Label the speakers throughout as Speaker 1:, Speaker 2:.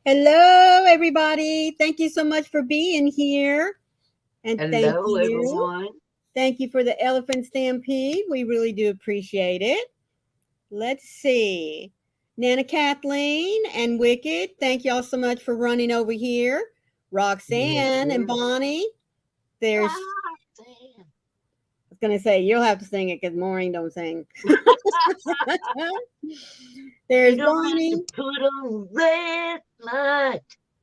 Speaker 1: Hello, everybody. Thank you so much for being here. And thank
Speaker 2: Hello,
Speaker 1: you.
Speaker 2: everyone.
Speaker 1: Thank you for the elephant stampede. We really do appreciate it. Let's see. Nana Kathleen and Wicked, thank y'all so much for running over here.
Speaker 2: Yes,
Speaker 1: Roxanne and
Speaker 2: sir.
Speaker 1: Bonnie. There's,
Speaker 2: Roxanne.
Speaker 1: I was going to say, you'll have to sing it because Maureen don't sing.
Speaker 2: You
Speaker 1: There's
Speaker 2: don't have to
Speaker 1: Bonnie.
Speaker 2: put on red light.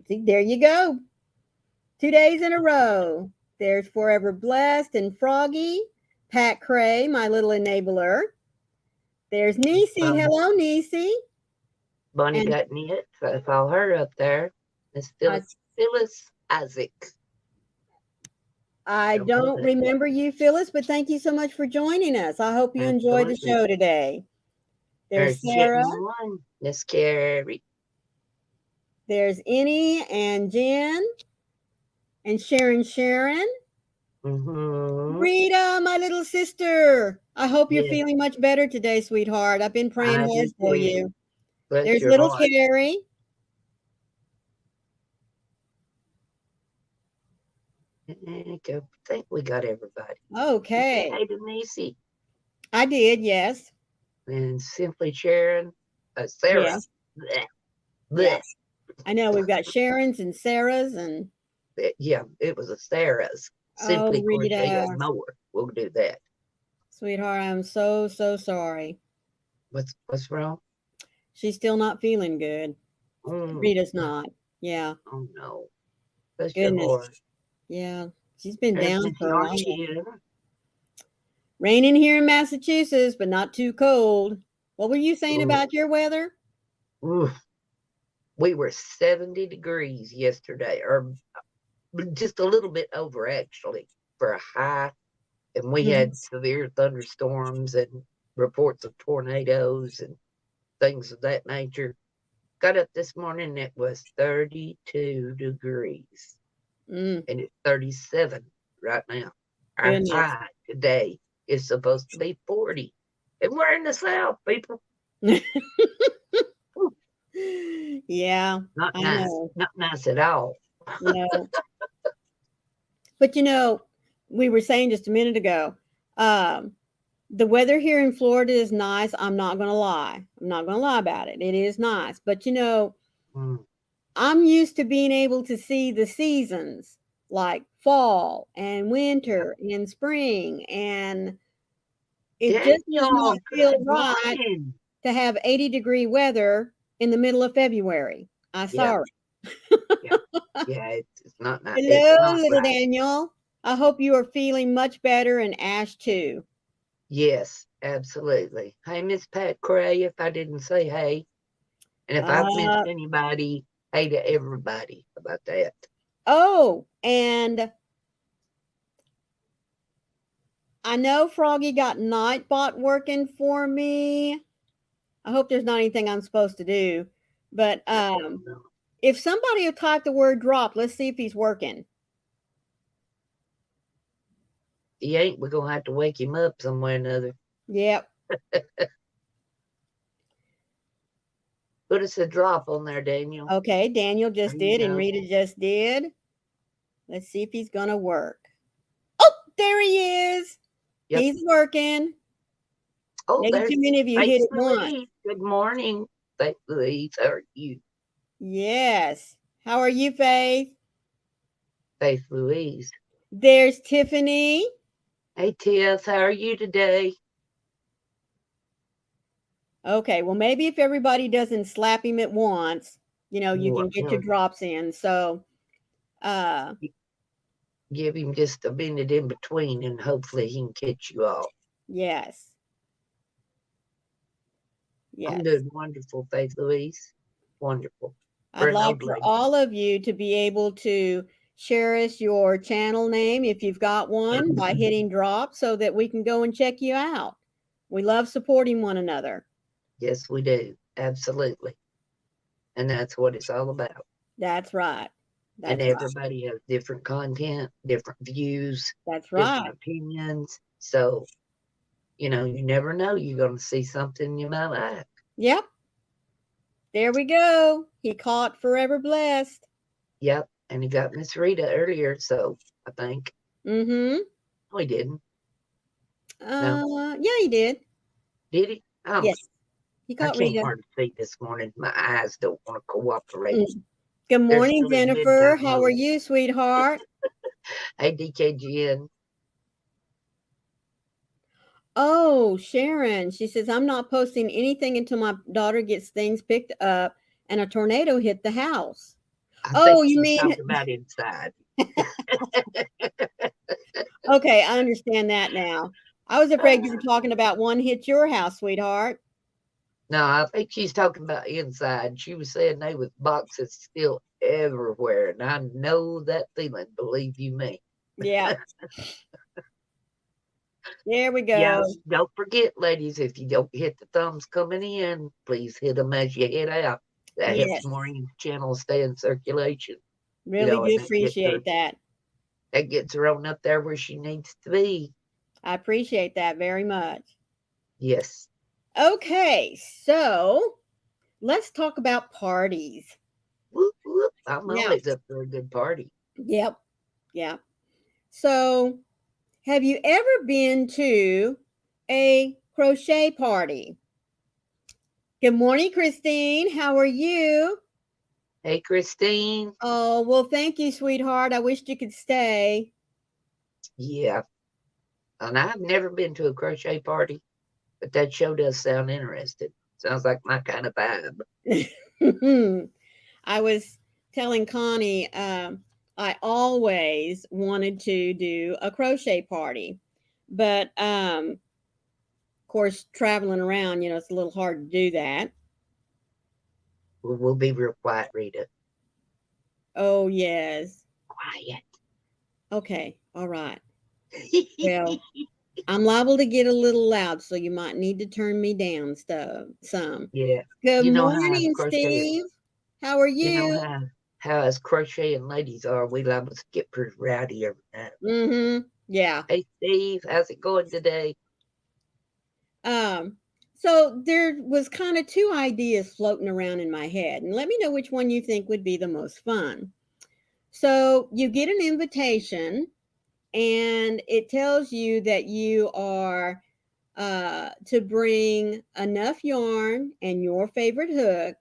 Speaker 1: See, there you go. 2 days in a row. There's Forever Blessed and Froggy. Pat Cray, my little enabler. There's Niecy.
Speaker 2: Um,
Speaker 1: Hello, Niecy.
Speaker 2: Bonnie
Speaker 1: And
Speaker 2: got it, so I saw her up there. Miss
Speaker 1: I,
Speaker 2: Phyllis Isaac.
Speaker 1: I
Speaker 2: Don't know
Speaker 1: don't
Speaker 2: that.
Speaker 1: remember you, Phyllis, but thank you so much for joining us. I hope you enjoyed the
Speaker 2: Absolutely.
Speaker 1: show today.
Speaker 2: There's
Speaker 1: There's
Speaker 2: Jet
Speaker 1: Sarah.
Speaker 2: one. Miss Carrie.
Speaker 1: There's Annie and Jen and Sharon.
Speaker 2: Mm-hmm.
Speaker 1: Rita, my little sister. I hope you're
Speaker 2: Yes,
Speaker 1: feeling much better today, sweetheart. I've been praying
Speaker 2: I
Speaker 1: hard
Speaker 2: do
Speaker 1: for
Speaker 2: too.
Speaker 1: you.
Speaker 2: Bless
Speaker 1: There's
Speaker 2: your
Speaker 1: little
Speaker 2: heart.
Speaker 1: Carrie.
Speaker 2: I think we got everybody. You say
Speaker 1: Okay.
Speaker 2: hey to Nisi
Speaker 1: I did, yes.
Speaker 2: and Simply Sharon. Sarah.
Speaker 1: Yes.
Speaker 2: Blech, blech.
Speaker 1: Yes. I know we've got Sharon's and Sarah's and
Speaker 2: Yeah, it was a Sarah's.
Speaker 1: oh,
Speaker 2: Simply Crochet
Speaker 1: Rita,
Speaker 2: and More. We'll do that.
Speaker 1: sweetheart, I'm so sorry.
Speaker 2: What's wrong?
Speaker 1: She's still not feeling good.
Speaker 2: Mm,
Speaker 1: Rita's not. Yeah.
Speaker 2: oh no. Bless your
Speaker 1: Goodness.
Speaker 2: heart.
Speaker 1: Yeah. She's been
Speaker 2: There's
Speaker 1: down
Speaker 2: Miss
Speaker 1: for a while.
Speaker 2: Yarnita.
Speaker 1: Raining here in Massachusetts, but not too cold. What were you saying
Speaker 2: Ooh,
Speaker 1: about your weather?
Speaker 2: ooh. We were 70 degrees yesterday, or just a little bit over actually, for a high. And we
Speaker 1: Mhm.
Speaker 2: had severe thunderstorms and reports of tornadoes and things of that nature. Got up this morning, it was 32 degrees,
Speaker 1: Mm,
Speaker 2: and it's 37 right now. Our
Speaker 1: goodness.
Speaker 2: high today is supposed to be 40, and we're in the South, people. Whew,
Speaker 1: Yeah,
Speaker 2: not
Speaker 1: I
Speaker 2: nice,
Speaker 1: know.
Speaker 2: not nice at all.
Speaker 1: No. But we were saying just a minute ago, um, the weather here in Florida is nice. I'm not going to lie. I'm not going to lie about it. It is nice. But
Speaker 2: Mm,
Speaker 1: I'm used to being able to see the seasons like fall and
Speaker 2: yeah.
Speaker 1: winter and spring. And it just does not
Speaker 2: Daniel,
Speaker 1: feel
Speaker 2: good
Speaker 1: right
Speaker 2: morning.
Speaker 1: to have 80-degree weather in the middle of February. I
Speaker 2: Yeah,
Speaker 1: sorry.
Speaker 2: yeah, yeah. It's not nice. It's
Speaker 1: Hello,
Speaker 2: not
Speaker 1: little
Speaker 2: right.
Speaker 1: Daniel. I hope you are feeling much better and Ash too.
Speaker 2: Yes, absolutely. Hey, Miss Pat Cray, if I didn't say hey, and if I've missed
Speaker 1: Uh,
Speaker 2: anybody, hey to everybody about that.
Speaker 1: oh, and I know Froggy got Nightbot working for me. I hope there's not anything I'm supposed to do. But
Speaker 2: I don't know.
Speaker 1: if somebody will type the word drop, let's see if he's working.
Speaker 2: He ain't, we're gonna have to wake him up some way or another.
Speaker 1: Yep.
Speaker 2: Put us a drop on there, Daniel.
Speaker 1: Okay, Daniel
Speaker 2: There
Speaker 1: just
Speaker 2: you
Speaker 1: did and
Speaker 2: go.
Speaker 1: Rita just did. Let's see if he's going to work. Oh, there he is.
Speaker 2: Yep.
Speaker 1: He's working.
Speaker 2: Oh,
Speaker 1: Maybe
Speaker 2: there's
Speaker 1: too many of you
Speaker 2: Faith
Speaker 1: hit it once.
Speaker 2: Louise. Good morning. Faith Louise, how are you?
Speaker 1: Yes. How are you, Faith?
Speaker 2: Faith Louise.
Speaker 1: There's Tiffany.
Speaker 2: Hey, Tiff, how are you today?
Speaker 1: Okay, well, maybe if everybody doesn't slap him at once, you can get your
Speaker 2: Well,
Speaker 1: drops in. So, uh,
Speaker 2: give him just a minute in between and hopefully he can catch you all.
Speaker 1: yes,
Speaker 2: I'm
Speaker 1: yes.
Speaker 2: doing wonderful, Faith Louise. Wonderful. For
Speaker 1: I'd
Speaker 2: an
Speaker 1: like
Speaker 2: old
Speaker 1: for
Speaker 2: lady.
Speaker 1: all of you to be able to share us your channel name if you've got one by hitting drop so that we can go and check you out. We love supporting one another.
Speaker 2: Yes, we do. Absolutely. And that's what it's all about.
Speaker 1: That's right.
Speaker 2: And
Speaker 1: That's right.
Speaker 2: everybody has different content, different views,
Speaker 1: That's
Speaker 2: different
Speaker 1: right.
Speaker 2: opinions. So, you never know. You're going to see something you might like.
Speaker 1: Yep. There we go. He caught Forever Blessed.
Speaker 2: Yep. And he got Miss Rita earlier, so I think.
Speaker 1: Mm-hmm.
Speaker 2: No, he didn't. No.
Speaker 1: Yeah, he did.
Speaker 2: Did he?
Speaker 1: Yes, he
Speaker 2: I
Speaker 1: caught
Speaker 2: can't
Speaker 1: Rita.
Speaker 2: hardly see this morning. My eyes don't want to cooperate.
Speaker 1: Mm. Good
Speaker 2: They're
Speaker 1: morning,
Speaker 2: still in
Speaker 1: Jennifer.
Speaker 2: midnight
Speaker 1: How are
Speaker 2: mode.
Speaker 1: you, sweetheart?
Speaker 2: Hey, DKGN.
Speaker 1: Oh, Sharon. She says, I'm not posting anything until my daughter gets things picked up and a tornado hit the house.
Speaker 2: I
Speaker 1: Oh,
Speaker 2: think
Speaker 1: you
Speaker 2: she's
Speaker 1: mean,
Speaker 2: talking about inside.
Speaker 1: okay, I understand that now. I was afraid you were talking about one hit your house, sweetheart.
Speaker 2: No, I think she's talking about inside. She was saying they was boxes still everywhere, and I know that feeling. Believe you me.
Speaker 1: Yeah, there we
Speaker 2: Yeah,
Speaker 1: go.
Speaker 2: don't forget, ladies, if you don't hit the thumbs coming in, please hit them as you head out. That helps
Speaker 1: Yes,
Speaker 2: Maureen's channel stay in circulation.
Speaker 1: really do
Speaker 2: And
Speaker 1: appreciate that.
Speaker 2: that gets her on up there where she needs to be.
Speaker 1: I appreciate that very much.
Speaker 2: Yes.
Speaker 1: Okay, so let's talk about parties.
Speaker 2: Whoop, whoop. I'm
Speaker 1: Now,
Speaker 2: always up for a good party.
Speaker 1: yep, yeah. So, have you ever been to a crochet party? Good morning, Christine. How are you?
Speaker 2: Hey, Christine.
Speaker 1: Oh, well, thank you, sweetheart. I wished you could stay.
Speaker 2: Yeah. And I've never been to a crochet party, but that show does sound interesting. Sounds like my kind of vibe.
Speaker 1: I was telling Connie, I always wanted to do a crochet party, but of course, traveling around, it's a little hard to do that.
Speaker 2: We'll be real quiet, Rita.
Speaker 1: Oh, yes.
Speaker 2: Quiet.
Speaker 1: Okay. All right. Well, I'm liable to get a little loud, so you might need to turn me down some.
Speaker 2: Yeah.
Speaker 1: Good
Speaker 2: You know how us
Speaker 1: morning,
Speaker 2: crochet,
Speaker 1: Steve. How are
Speaker 2: you know
Speaker 1: you?
Speaker 2: how us crocheting ladies are. We liable to get pretty rowdy every now.
Speaker 1: Mm-hmm. Yeah.
Speaker 2: Hey, Steve, how's it going today?
Speaker 1: Um, so there was kind of two ideas floating around in my head, and let me know which one you think would be the most fun. So you get an invitation, and it tells you that you are to bring enough yarn and your favorite hook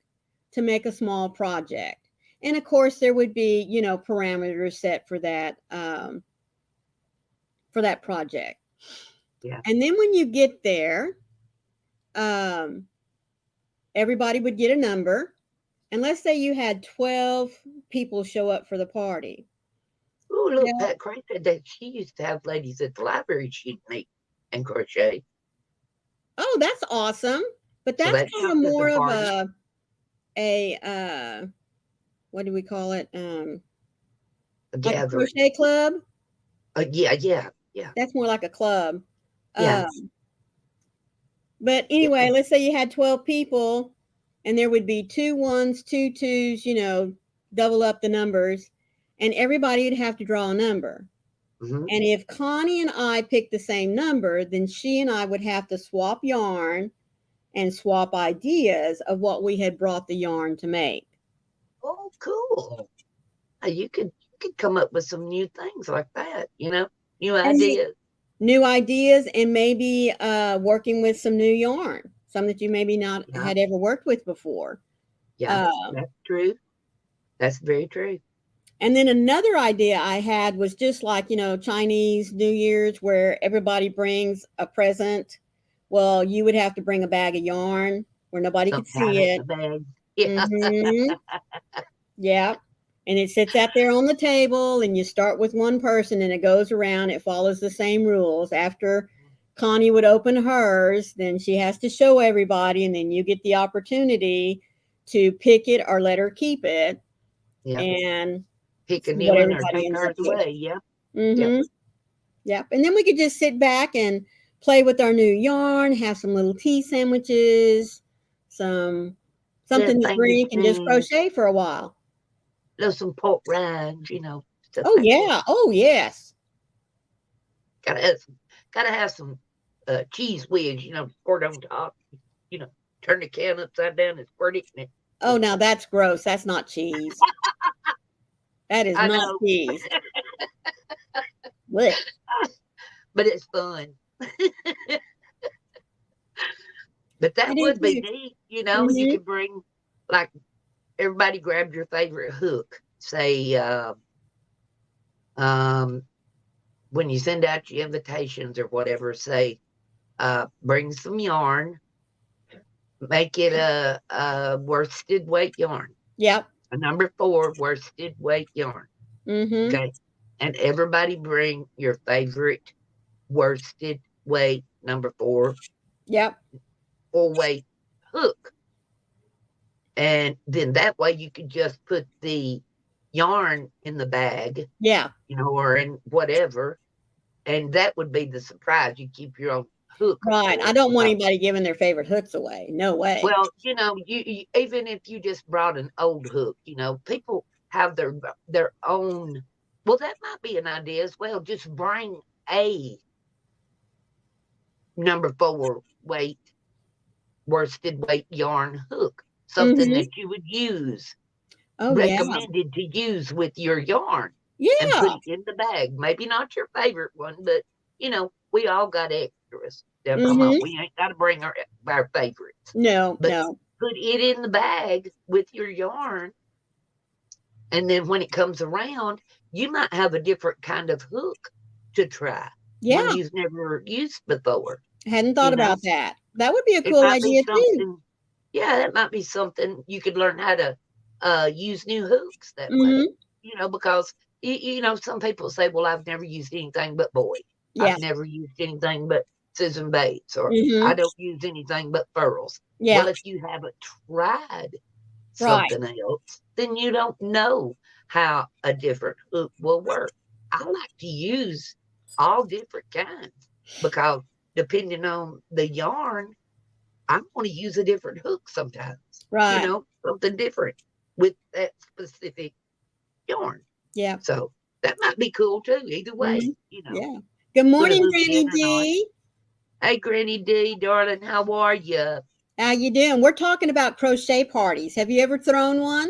Speaker 1: to make a small project. And of course, there would be, parameters set for that project.
Speaker 2: Yeah.
Speaker 1: And then when you get there, um, everybody would get a number. And let's say you had 12 people show up for the party.
Speaker 2: Oh, look,
Speaker 1: Well,
Speaker 2: Pat Craig said that she used to have ladies at the library she'd meet and crochet.
Speaker 1: oh, that's awesome. But
Speaker 2: So
Speaker 1: that's
Speaker 2: that
Speaker 1: kind of
Speaker 2: counts as a
Speaker 1: more of
Speaker 2: party.
Speaker 1: a what do we call it?
Speaker 2: A
Speaker 1: Like a
Speaker 2: gathering.
Speaker 1: crochet club.
Speaker 2: Yeah.
Speaker 1: That's more like a club.
Speaker 2: Yeah.
Speaker 1: But anyway, let's say you had 12 people and there would be two ones, two twos, double up the numbers, and everybody would have to draw a number.
Speaker 2: Mm-hmm.
Speaker 1: And if Connie and I picked the same number, then she and I would have to swap yarn and swap ideas of what we had brought the yarn to make.
Speaker 2: Oh, cool. You could come up with some new things like that, new
Speaker 1: And
Speaker 2: ideas.
Speaker 1: new ideas and maybe working with some new yarn, some that you maybe not
Speaker 2: Yeah.
Speaker 1: had ever worked with before.
Speaker 2: Yeah.
Speaker 1: Uh,
Speaker 2: That's true. That's very true.
Speaker 1: and then another idea I had was just like, Chinese New Year's where everybody brings a present. Well, you would have to bring a bag of yarn where nobody could
Speaker 2: Some kind
Speaker 1: see
Speaker 2: in the
Speaker 1: it.
Speaker 2: bag. Yeah.
Speaker 1: Mm-hmm. Yeah. And it sits out there on the table, and you start with one person, and it goes around. It follows the same rules. After Connie would open hers, then she has to show everybody, and then you get the opportunity to pick it or let her keep it
Speaker 2: Yeah.
Speaker 1: and
Speaker 2: Pick a
Speaker 1: see
Speaker 2: new
Speaker 1: what
Speaker 2: one or
Speaker 1: everybody
Speaker 2: take
Speaker 1: ends up
Speaker 2: ours
Speaker 1: with.
Speaker 2: away. Yep. Yep.
Speaker 1: Mm-hmm. Yep. And then we could just sit back and play with our new yarn, have some little tea sandwiches, some
Speaker 2: Little
Speaker 1: something to
Speaker 2: things
Speaker 1: drink, and just
Speaker 2: to
Speaker 1: crochet for a while.
Speaker 2: little some pork rinds, stuff
Speaker 1: Oh
Speaker 2: like that.
Speaker 1: yeah. Oh yes.
Speaker 2: Gotta have some cheese whiz, poured on top. You know, turn the can upside down and squirt it in it.
Speaker 1: Oh, now that's gross. That's not cheese. That is
Speaker 2: I
Speaker 1: not
Speaker 2: know,
Speaker 1: cheese. Blech.
Speaker 2: but it's fun. But that
Speaker 1: It is
Speaker 2: would be
Speaker 1: too.
Speaker 2: neat. You know, you
Speaker 1: Mm-hmm.
Speaker 2: could bring, like, everybody grab your favorite hook. Say, um, when you send out your invitations or whatever, say, bring some yarn, make it a worsted weight yarn,
Speaker 1: Yep.
Speaker 2: a number 4 worsted weight yarn.
Speaker 1: Mm-hmm.
Speaker 2: Okay. And everybody bring your favorite worsted weight number 4
Speaker 1: Yep.
Speaker 2: full weight hook. And then that way you could just put the yarn in the bag,
Speaker 1: Yeah.
Speaker 2: or in whatever. And that would be the surprise. You keep your own hook, of
Speaker 1: Right. I
Speaker 2: course.
Speaker 1: don't want anybody giving their favorite hooks away. No way.
Speaker 2: Well, you even if you just brought an old hook, people have their own. Well, that might be an idea as well. Just bring a number 4 weight worsted weight yarn hook, something
Speaker 1: Mm-hmm.
Speaker 2: that you would use,
Speaker 1: Oh yeah.
Speaker 2: recommended to use with your yarn, and put
Speaker 1: Yeah.
Speaker 2: it in the bag. Maybe not your favorite one, but we all got extras. Now, come on,
Speaker 1: Mm-hmm.
Speaker 2: we ain't got to bring our favorites,
Speaker 1: No,
Speaker 2: but
Speaker 1: no.
Speaker 2: put it in the bag with your yarn. And then when it comes around, you might have a different kind of hook to try, one
Speaker 1: Yeah.
Speaker 2: you've never used before.
Speaker 1: Hadn't
Speaker 2: You
Speaker 1: thought
Speaker 2: know,
Speaker 1: about that. That would be a
Speaker 2: it
Speaker 1: cool
Speaker 2: might be
Speaker 1: idea too.
Speaker 2: something, yeah, that might be something you could learn how to use new hooks that way.
Speaker 1: Mm-hmm.
Speaker 2: Because, some people say, well, I've never used anything but Boyd.
Speaker 1: Yeah.
Speaker 2: I've never used anything but Susan Bates, or I
Speaker 1: Mm-hmm.
Speaker 2: don't use anything but furls.
Speaker 1: Yeah.
Speaker 2: Well, if you haven't tried
Speaker 1: Right.
Speaker 2: something else, then you don't know how a different hook will work. I like to use all different kinds because depending on the yarn, I'm going to use a different hook sometimes,
Speaker 1: Right.
Speaker 2: something different with that specific yarn.
Speaker 1: Yeah.
Speaker 2: So that might be cool too, either
Speaker 1: Mm-hmm.
Speaker 2: way,
Speaker 1: Yeah. Good
Speaker 2: put a
Speaker 1: morning,
Speaker 2: hook
Speaker 1: Granny
Speaker 2: in or not.
Speaker 1: D.
Speaker 2: Hey, Granny D, darling, how are you?
Speaker 1: How you doing? We're talking about crochet parties. Have you ever thrown one?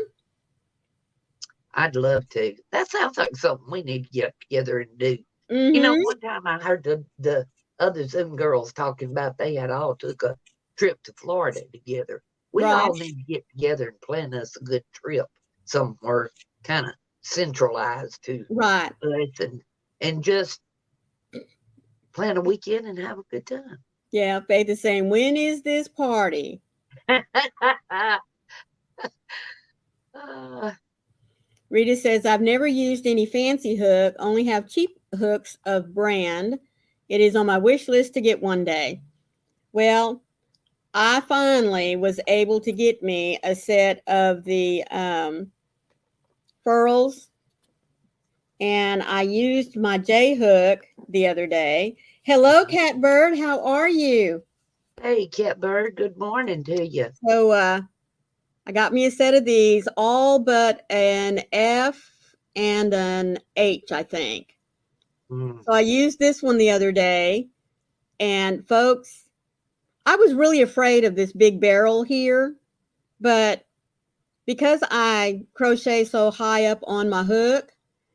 Speaker 2: I'd love to. That sounds like something we need to get together and do.
Speaker 1: Mm-hmm.
Speaker 2: One time I heard the other Zoom girls talking about they had all took a trip to Florida together. We
Speaker 1: Right.
Speaker 2: all need to get together and plan us a good trip somewhere kind of centralized to
Speaker 1: Right.
Speaker 2: us, and just plan a weekend and have a good time.
Speaker 1: Yeah. Faith is saying, when is this party?
Speaker 2: uh,
Speaker 1: Rita says, I've never used any fancy hook, only have cheap hooks of brand. It is on my wish list to get one day. Well, I finally was able to get me a set of the furls, and I used my J hook the other day. Hello, Catbird. How are you?
Speaker 2: hey, Catbird, good morning to you.
Speaker 1: So I got me a set of these, all but an F and an H, I think.
Speaker 2: Mm.
Speaker 1: So I used this one the other day, and folks, I was really afraid of this big barrel here, but because I crochet so high up on my hook,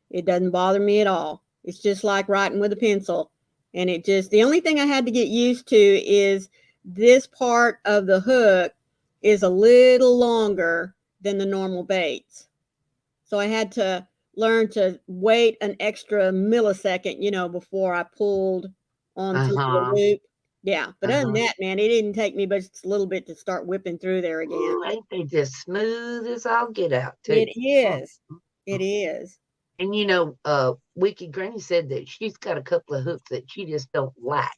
Speaker 1: it doesn't bother me at all. It's just like writing with a pencil. And the only thing I had to get used to is this part of the hook is a little longer than the normal baits. So I had to learn to wait an extra millisecond, before I pulled on through the
Speaker 2: Uh-huh.
Speaker 1: loop. Yeah, but other than
Speaker 2: Uh-huh.
Speaker 1: that, man, it didn't take me but just a little bit to start whipping through there again.
Speaker 2: Ooh, ain't they just smooth as all get out, too?
Speaker 1: It
Speaker 2: Mm,
Speaker 1: is.
Speaker 2: mm,
Speaker 1: It
Speaker 2: mm.
Speaker 1: is.
Speaker 2: And Wicked Granny said that she's got a couple of hooks that she just don't like.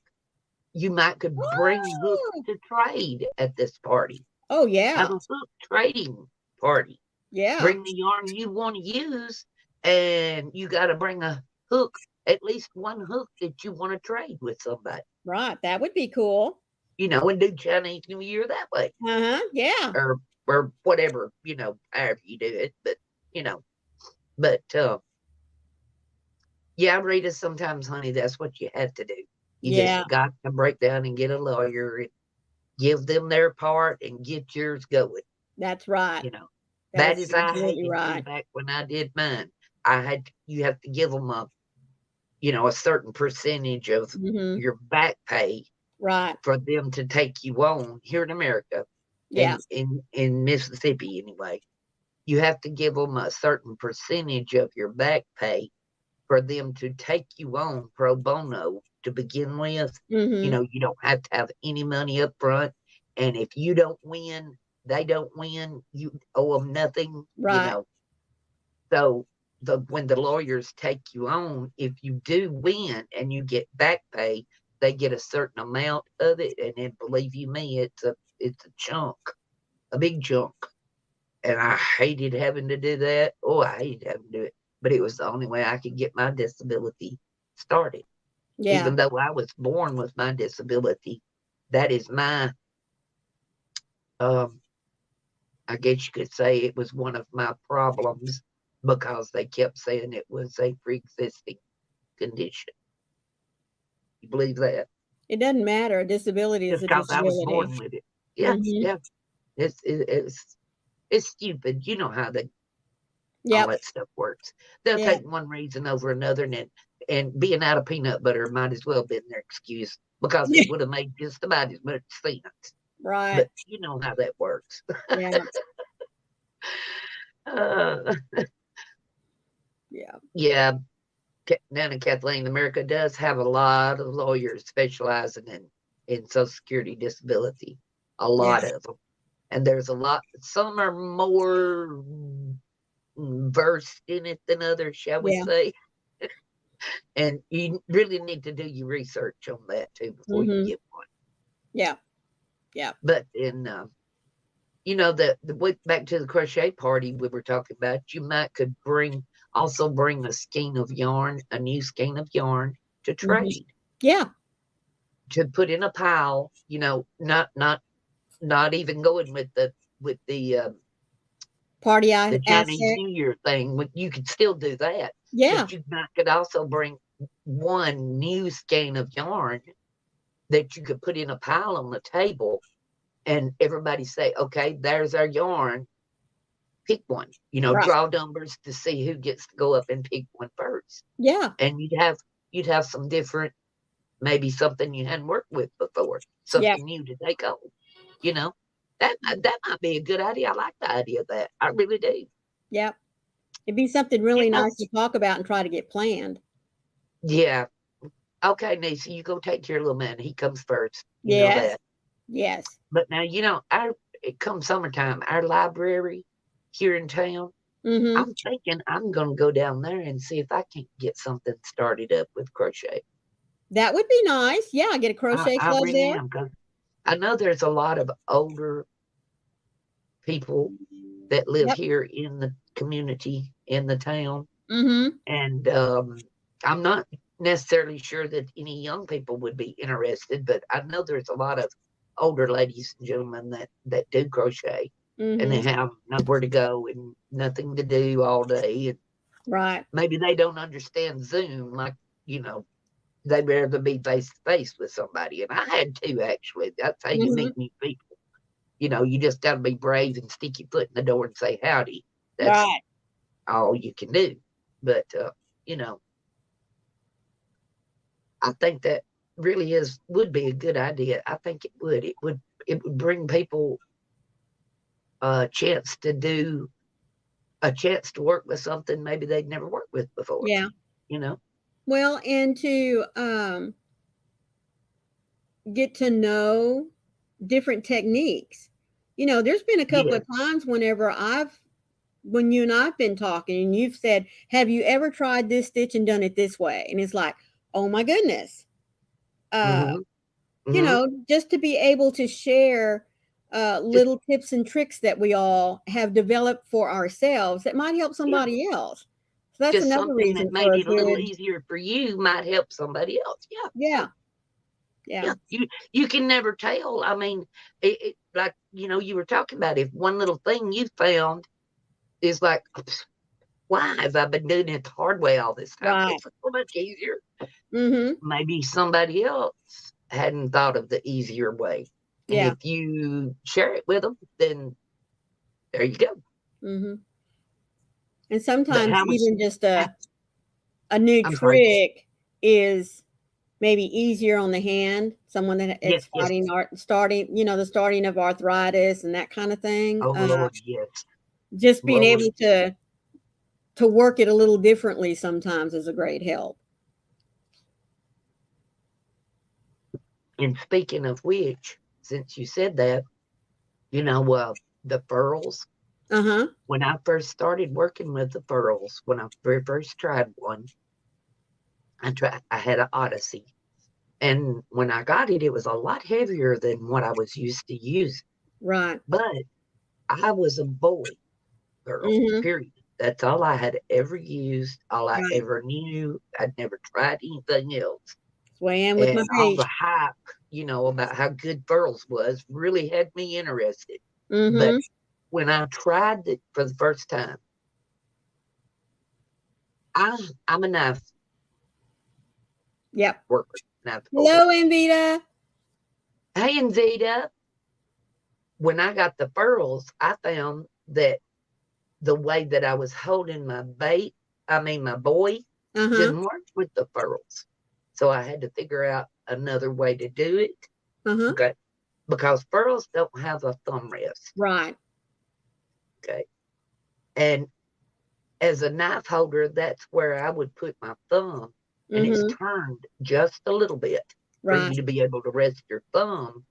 Speaker 2: You might could bring hooks
Speaker 1: Oh,
Speaker 2: to trade at this party.
Speaker 1: oh
Speaker 2: Have
Speaker 1: yeah.
Speaker 2: a hook trading party.
Speaker 1: Yeah.
Speaker 2: Bring the yarn you want to use, and you got to bring a hook, at least one hook that you want to trade with somebody.
Speaker 1: Right. That would be cool.
Speaker 2: And do Chinese New Year that way,
Speaker 1: Uh-huh. Yeah.
Speaker 2: or whatever, however you do it. But but yeah, Rita, sometimes, honey, that's what you have to do. You just
Speaker 1: Yeah.
Speaker 2: got to break down and get a lawyer and give them their part and get yours going.
Speaker 1: That's right.
Speaker 2: You know,
Speaker 1: That
Speaker 2: that
Speaker 1: is
Speaker 2: is I
Speaker 1: absolutely
Speaker 2: hated too
Speaker 1: right.
Speaker 2: back when I did mine. You have to give them a certain percentage of
Speaker 1: Mhm.
Speaker 2: your back pay
Speaker 1: Right.
Speaker 2: for them to take you on here in America,
Speaker 1: Yeah.
Speaker 2: in Mississippi anyway. You have to give them a certain percentage of your back pay for them to take you on pro bono to begin with.
Speaker 1: Mhm.
Speaker 2: You don't have to have any money up front. And if you don't win, they don't win, you owe them nothing.
Speaker 1: Right.
Speaker 2: So when the lawyers take you on, if you do win and you get back pay, they get a certain amount of it. And then believe you me, it's a chunk, a big chunk. And I hated having to do that. Oh, I hated having to do it. But it was the only way I could get my disability started.
Speaker 1: Yeah.
Speaker 2: Even though I was born with my disability, that is my, um, I guess you could say it was one of my problems because they kept saying it was a pre-existing condition. You believe that?
Speaker 1: It doesn't matter. A disability is
Speaker 2: Just
Speaker 1: a
Speaker 2: because I was
Speaker 1: disability.
Speaker 2: born with it. Yeah,
Speaker 1: Mhm.
Speaker 2: yeah. It's stupid. You know how all
Speaker 1: Yep.
Speaker 2: that stuff works. They'll
Speaker 1: Yep.
Speaker 2: take one reason over another, and being out of peanut butter might as well have been their excuse because it would have made just about as much sense.
Speaker 1: Right.
Speaker 2: But you know how that works.
Speaker 1: Yeah.
Speaker 2: Uh,
Speaker 1: Yeah.
Speaker 2: yeah, Nana Kathleen, America does have a lot of lawyers specializing in Social Security disability, a
Speaker 1: Yeah.
Speaker 2: lot of them. And there's a lot, some are more versed in it than others, shall we
Speaker 1: Yeah.
Speaker 2: say. And you really need to do your research on that too before you
Speaker 1: Mhm.
Speaker 2: get one.
Speaker 1: Yeah. Yeah.
Speaker 2: But back to the crochet party we were talking about, you could also bring a skein of yarn, a new skein of yarn to
Speaker 1: Mhm.
Speaker 2: trade,
Speaker 1: Yeah.
Speaker 2: to put in a pile. Not even going
Speaker 1: Party
Speaker 2: with the Chinese
Speaker 1: aspect.
Speaker 2: New Year thing. You could still do that,
Speaker 1: Yeah.
Speaker 2: but you could also bring one new skein of yarn that you could put in a pile on the table, and everybody say, "Okay, there's our yarn. Pick one."
Speaker 1: Right.
Speaker 2: Draw numbers to see who gets to go up and pick one first.
Speaker 1: Yeah.
Speaker 2: And you'd have some different, maybe something you hadn't worked with before,
Speaker 1: Yeah.
Speaker 2: something new to take on. You know, that might be a good idea. I like the idea of that. I really do.
Speaker 1: Yeah. It'd be something
Speaker 2: You
Speaker 1: really
Speaker 2: know,
Speaker 1: nice to talk about and try to get planned.
Speaker 2: yeah. Okay, Nisa, you go take care of little man. He comes first. You know
Speaker 1: Yes.
Speaker 2: that.
Speaker 1: Yes.
Speaker 2: But now, it comes summertime, our library here in town,
Speaker 1: Mhm.
Speaker 2: I'm thinking I'm going to go down there and see if I can't get something started up with crochet.
Speaker 1: That would be nice. Yeah, get a crochet
Speaker 2: I
Speaker 1: club
Speaker 2: really
Speaker 1: there.
Speaker 2: am, because I know there's a lot of older people that live
Speaker 1: Yep.
Speaker 2: here in the community, in the town.
Speaker 1: Mhm.
Speaker 2: And I'm not necessarily sure that any young people would be interested, but I know there's a lot of older ladies and gentlemen that do crochet, and they
Speaker 1: Mhm.
Speaker 2: have nowhere to go and nothing to do all day. And
Speaker 1: Right.
Speaker 2: maybe they don't understand Zoom, like, you know, they'd rather be face to face with somebody. And I had to, actually. That's how you
Speaker 1: Mhm.
Speaker 2: meet new people. You just got to be brave and stick your foot in the door and say howdy. That's
Speaker 1: Right.
Speaker 2: all you can do. But, you know, I think that really would be a good idea. I think it would. It would bring people a chance to work with something maybe they'd never worked with before.
Speaker 1: Yeah.
Speaker 2: You know?
Speaker 1: Well, and to get to know different techniques. There's been a couple
Speaker 2: Yeah.
Speaker 1: of times when you and I've been talking and you've said, "Have you ever tried this stitch and done it this way?" And it's like, "Oh my goodness." Uh,
Speaker 2: Hmm. Hmm.
Speaker 1: just to be able to share
Speaker 2: Just
Speaker 1: little tips and tricks that we all have developed for ourselves that might help
Speaker 2: yeah,
Speaker 1: somebody else. So that's
Speaker 2: just
Speaker 1: another
Speaker 2: something that
Speaker 1: reason for
Speaker 2: made
Speaker 1: a
Speaker 2: it a little
Speaker 1: good,
Speaker 2: easier for you might help somebody else. Yeah, yeah,
Speaker 1: yeah, yeah,
Speaker 2: yeah. You can never tell. I mean, like you were talking about, if one little thing you found is like, why have I been doing it the hard way all this time?
Speaker 1: right.
Speaker 2: It's so much easier.
Speaker 1: Mm-hmm.
Speaker 2: Maybe somebody else hadn't thought of the easier way. And
Speaker 1: Yeah,
Speaker 2: if you share it with them, then There you go.
Speaker 1: Mm-hmm. And
Speaker 2: But
Speaker 1: sometimes
Speaker 2: how was,
Speaker 1: even just a new
Speaker 2: I'm sorry.
Speaker 1: trick is maybe easier on the hand. Someone that it's
Speaker 2: Yes, yes.
Speaker 1: starting, the starting of arthritis and that kind of thing.
Speaker 2: Oh, Lord, yes.
Speaker 1: Just being
Speaker 2: Lord,
Speaker 1: able
Speaker 2: yes.
Speaker 1: to work it a little differently sometimes is a great help.
Speaker 2: And speaking of which, since you said that, the furls,
Speaker 1: Uh-huh.
Speaker 2: when I first started working with the furls, when I very first tried one, I had an Odyssey. And when I got it, it was a lot heavier than what I was used to using.
Speaker 1: Right.
Speaker 2: But I was a boy girl,
Speaker 1: Mm-hmm.
Speaker 2: period. That's all I had ever used, all I
Speaker 1: Right.
Speaker 2: ever knew. I'd never tried anything else.
Speaker 1: Sway in with my
Speaker 2: And all
Speaker 1: base.
Speaker 2: the hype, about how good furls was really had me interested. But
Speaker 1: Mm-hmm.
Speaker 2: when I tried it for the first time, I'm a knife
Speaker 1: Yep.
Speaker 2: worker, knife holder.
Speaker 1: Hello, Anvita.
Speaker 2: Hey, and Vita, when I got the furls, I found that the way that I was holding my boy,
Speaker 1: Uh-huh.
Speaker 2: didn't work with the furls. So I had to figure out another way to do it.
Speaker 1: Uh-huh.
Speaker 2: Okay. Because furls don't have a thumb rest.
Speaker 1: Right.
Speaker 2: Okay. And as a knife holder, that's where I would put my thumb, and it's
Speaker 1: Mm-hmm.
Speaker 2: turned just a little bit for
Speaker 1: Right.
Speaker 2: you to be able to rest your thumb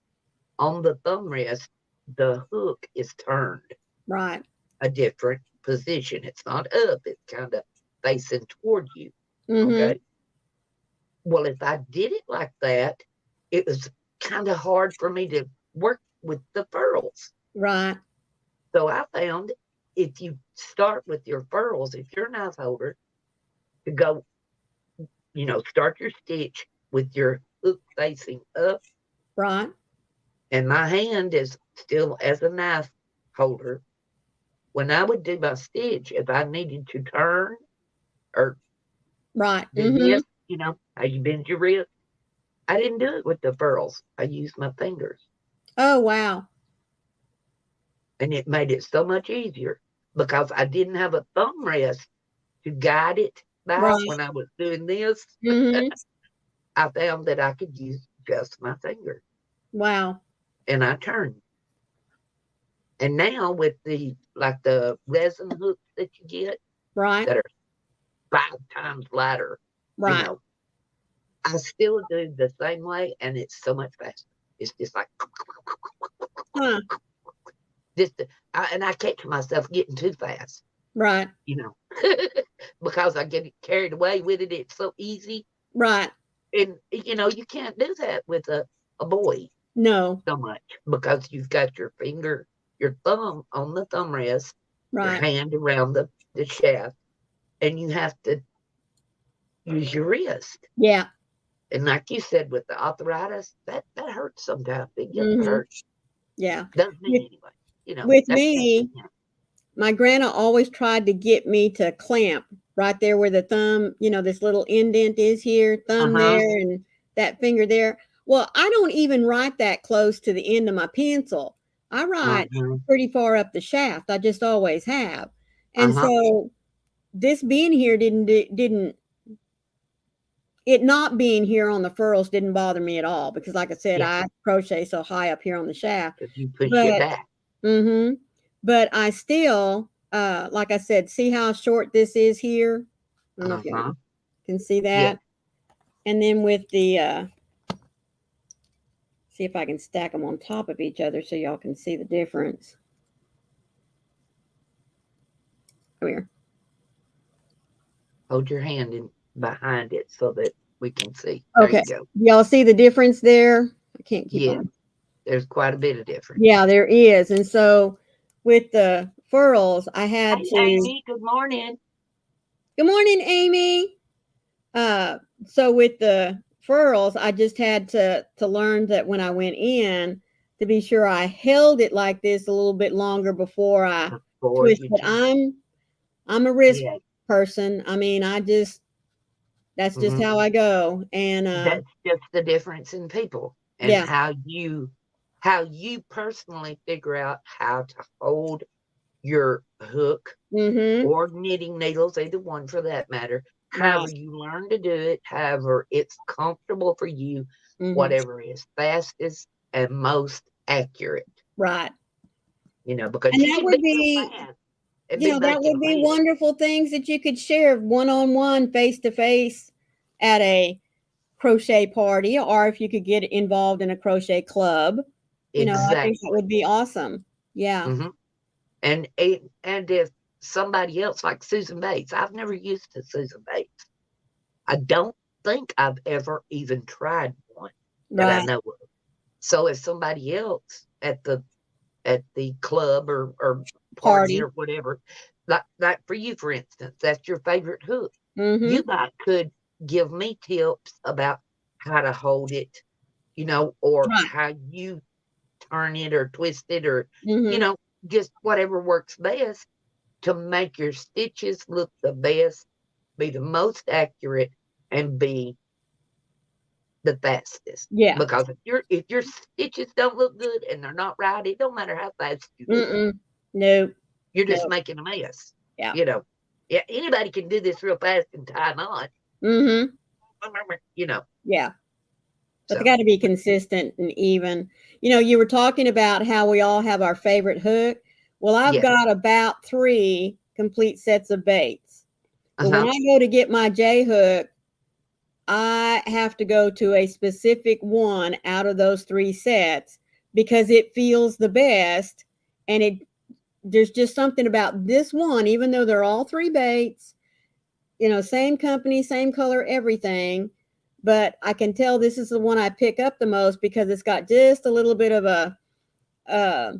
Speaker 2: on the thumb rest. The hook is turned
Speaker 1: Right.
Speaker 2: a different position. It's not up, it's kind of facing toward you.
Speaker 1: Mm-hmm.
Speaker 2: Okay. Well, if I did it like that, it was kind of hard for me to work with the furls.
Speaker 1: Right.
Speaker 2: So I found if you start with your furls, if you're a knife holder, to go, start your stitch with your hook facing up,
Speaker 1: Right.
Speaker 2: and my hand is still as a knife holder. When I would do my stitch, if I needed to turn or
Speaker 1: Right.
Speaker 2: do
Speaker 1: Mm-hmm.
Speaker 2: this, how you bend your wrist, I didn't do it with the furls. I used my fingers,
Speaker 1: Oh, wow.
Speaker 2: and it made it so much easier because I didn't have a thumb rest to guide it by
Speaker 1: Right.
Speaker 2: when I was doing this.
Speaker 1: Mm-hmm.
Speaker 2: I found that I could use just my finger,
Speaker 1: Wow.
Speaker 2: and I turned. And now with the resin hooks that you get
Speaker 1: Right.
Speaker 2: that are 5 times lighter, you
Speaker 1: Right.
Speaker 2: know, I still do the same way, and it's so much faster. It's just like
Speaker 1: Huh.
Speaker 2: this, and I catch myself getting too fast,
Speaker 1: Right.
Speaker 2: you know, because I get carried away with it. It's so easy,
Speaker 1: Right.
Speaker 2: and you can't do that with a boy
Speaker 1: No.
Speaker 2: so much because you've got your thumb on the thumb rest, your
Speaker 1: Right.
Speaker 2: hand around the shaft, and you have to use your wrist.
Speaker 1: Yeah.
Speaker 2: And like you said, with the arthritis, that hurts sometimes. It gets
Speaker 1: Mm-hmm.
Speaker 2: hurt.
Speaker 1: Yeah.
Speaker 2: Doesn't
Speaker 1: With,
Speaker 2: anyway.
Speaker 1: with
Speaker 2: That's just
Speaker 1: me, my grandma always tried to get me to clamp right there where the thumb, this little indent is here, thumb
Speaker 2: uh-huh.
Speaker 1: there, and that finger there. Well, I don't even write that close to the end of my pencil. I write
Speaker 2: Uh-huh.
Speaker 1: pretty far up the shaft. I just always have. And
Speaker 2: Uh-huh.
Speaker 1: so this being here didn't it not being here on the furls didn't bother me at all because like I said,
Speaker 2: Yeah.
Speaker 1: I crochet so high up here on the shaft.
Speaker 2: If you push it
Speaker 1: But
Speaker 2: back.
Speaker 1: mm-hmm. But I still, like I said, see how short this is here? I don't know if you
Speaker 2: Uh-huh.
Speaker 1: can see
Speaker 2: Yeah.
Speaker 1: that. And then with the, see if I can stack them on top of each other so y'all can see the difference. Come here.
Speaker 2: Hold your hand in behind it so that we can see. There
Speaker 1: Okay.
Speaker 2: you go.
Speaker 1: Y'all see the difference there? I can't keep
Speaker 2: Yeah.
Speaker 1: on.
Speaker 2: There's quite a bit of difference.
Speaker 1: Yeah, there is. And so with the furls, I had
Speaker 2: Hey,
Speaker 1: to,
Speaker 2: Amy, good morning.
Speaker 1: good morning, Amy. Uh, so with the furls, I just had to learn that when I went in, to be sure I held it like this a little bit longer before I
Speaker 2: Before
Speaker 1: twist
Speaker 2: you
Speaker 1: it.
Speaker 2: turn.
Speaker 1: I'm a wrist
Speaker 2: Yeah.
Speaker 1: person. I mean, that's just
Speaker 2: Mm-hmm.
Speaker 1: how I go. And
Speaker 2: That's just the difference in people and
Speaker 1: yeah,
Speaker 2: how you personally figure out how to hold your hook
Speaker 1: Mm-hmm.
Speaker 2: or knitting needles, either one for that matter. However
Speaker 1: Right.
Speaker 2: you learn to do it, however it's comfortable for you,
Speaker 1: Mm-hmm.
Speaker 2: whatever is fastest and most accurate,
Speaker 1: Right.
Speaker 2: because
Speaker 1: And
Speaker 2: you
Speaker 1: that
Speaker 2: can be
Speaker 1: would
Speaker 2: real
Speaker 1: be,
Speaker 2: fast and be
Speaker 1: that
Speaker 2: making
Speaker 1: would
Speaker 2: a
Speaker 1: be
Speaker 2: mess.
Speaker 1: wonderful things that you could share one on one, face to face at a crochet party, or if you could get involved in a crochet club. I think that
Speaker 2: Exactly.
Speaker 1: would be awesome. Yeah.
Speaker 2: hmm and if somebody else like Susan Bates, I've never used a Susan Bates. I don't think I've ever even tried one that I
Speaker 1: Right.
Speaker 2: know of. So if somebody else at the club or party
Speaker 1: Party.
Speaker 2: or whatever, like for you, for instance, that's your favorite hook.
Speaker 1: Mm-hmm.
Speaker 2: You guys could give me tips about how to hold it, or
Speaker 1: Right.
Speaker 2: how you turn it or twist it, or you
Speaker 1: Mm-hmm.
Speaker 2: know, just whatever works best to make your stitches look the best, be the most accurate, and be the fastest.
Speaker 1: Yeah.
Speaker 2: Because if your stitches don't look good and they're not right, it don't matter how fast you do it.
Speaker 1: Mm-mm. Nope.
Speaker 2: You're just
Speaker 1: Nope.
Speaker 2: making a mess.
Speaker 1: Yeah.
Speaker 2: You know. Yeah, anybody can do this real fast and tie a knot.
Speaker 1: Mm-hmm.
Speaker 2: You know.
Speaker 1: Yeah. But they
Speaker 2: So
Speaker 1: got to be consistent and even. You were talking about how we all have our favorite hook. Well, I've
Speaker 2: yeah.
Speaker 1: got about 3 complete sets of baits. But when
Speaker 2: Uh-huh.
Speaker 1: I go to get my J hook, I have to go to a specific one out of those 3 sets because it feels the best, and there's just something about this one, even though they're all 3 baits, same company, same color, everything, but I can tell this is the one I pick up the most because it's got just a little bit of uh,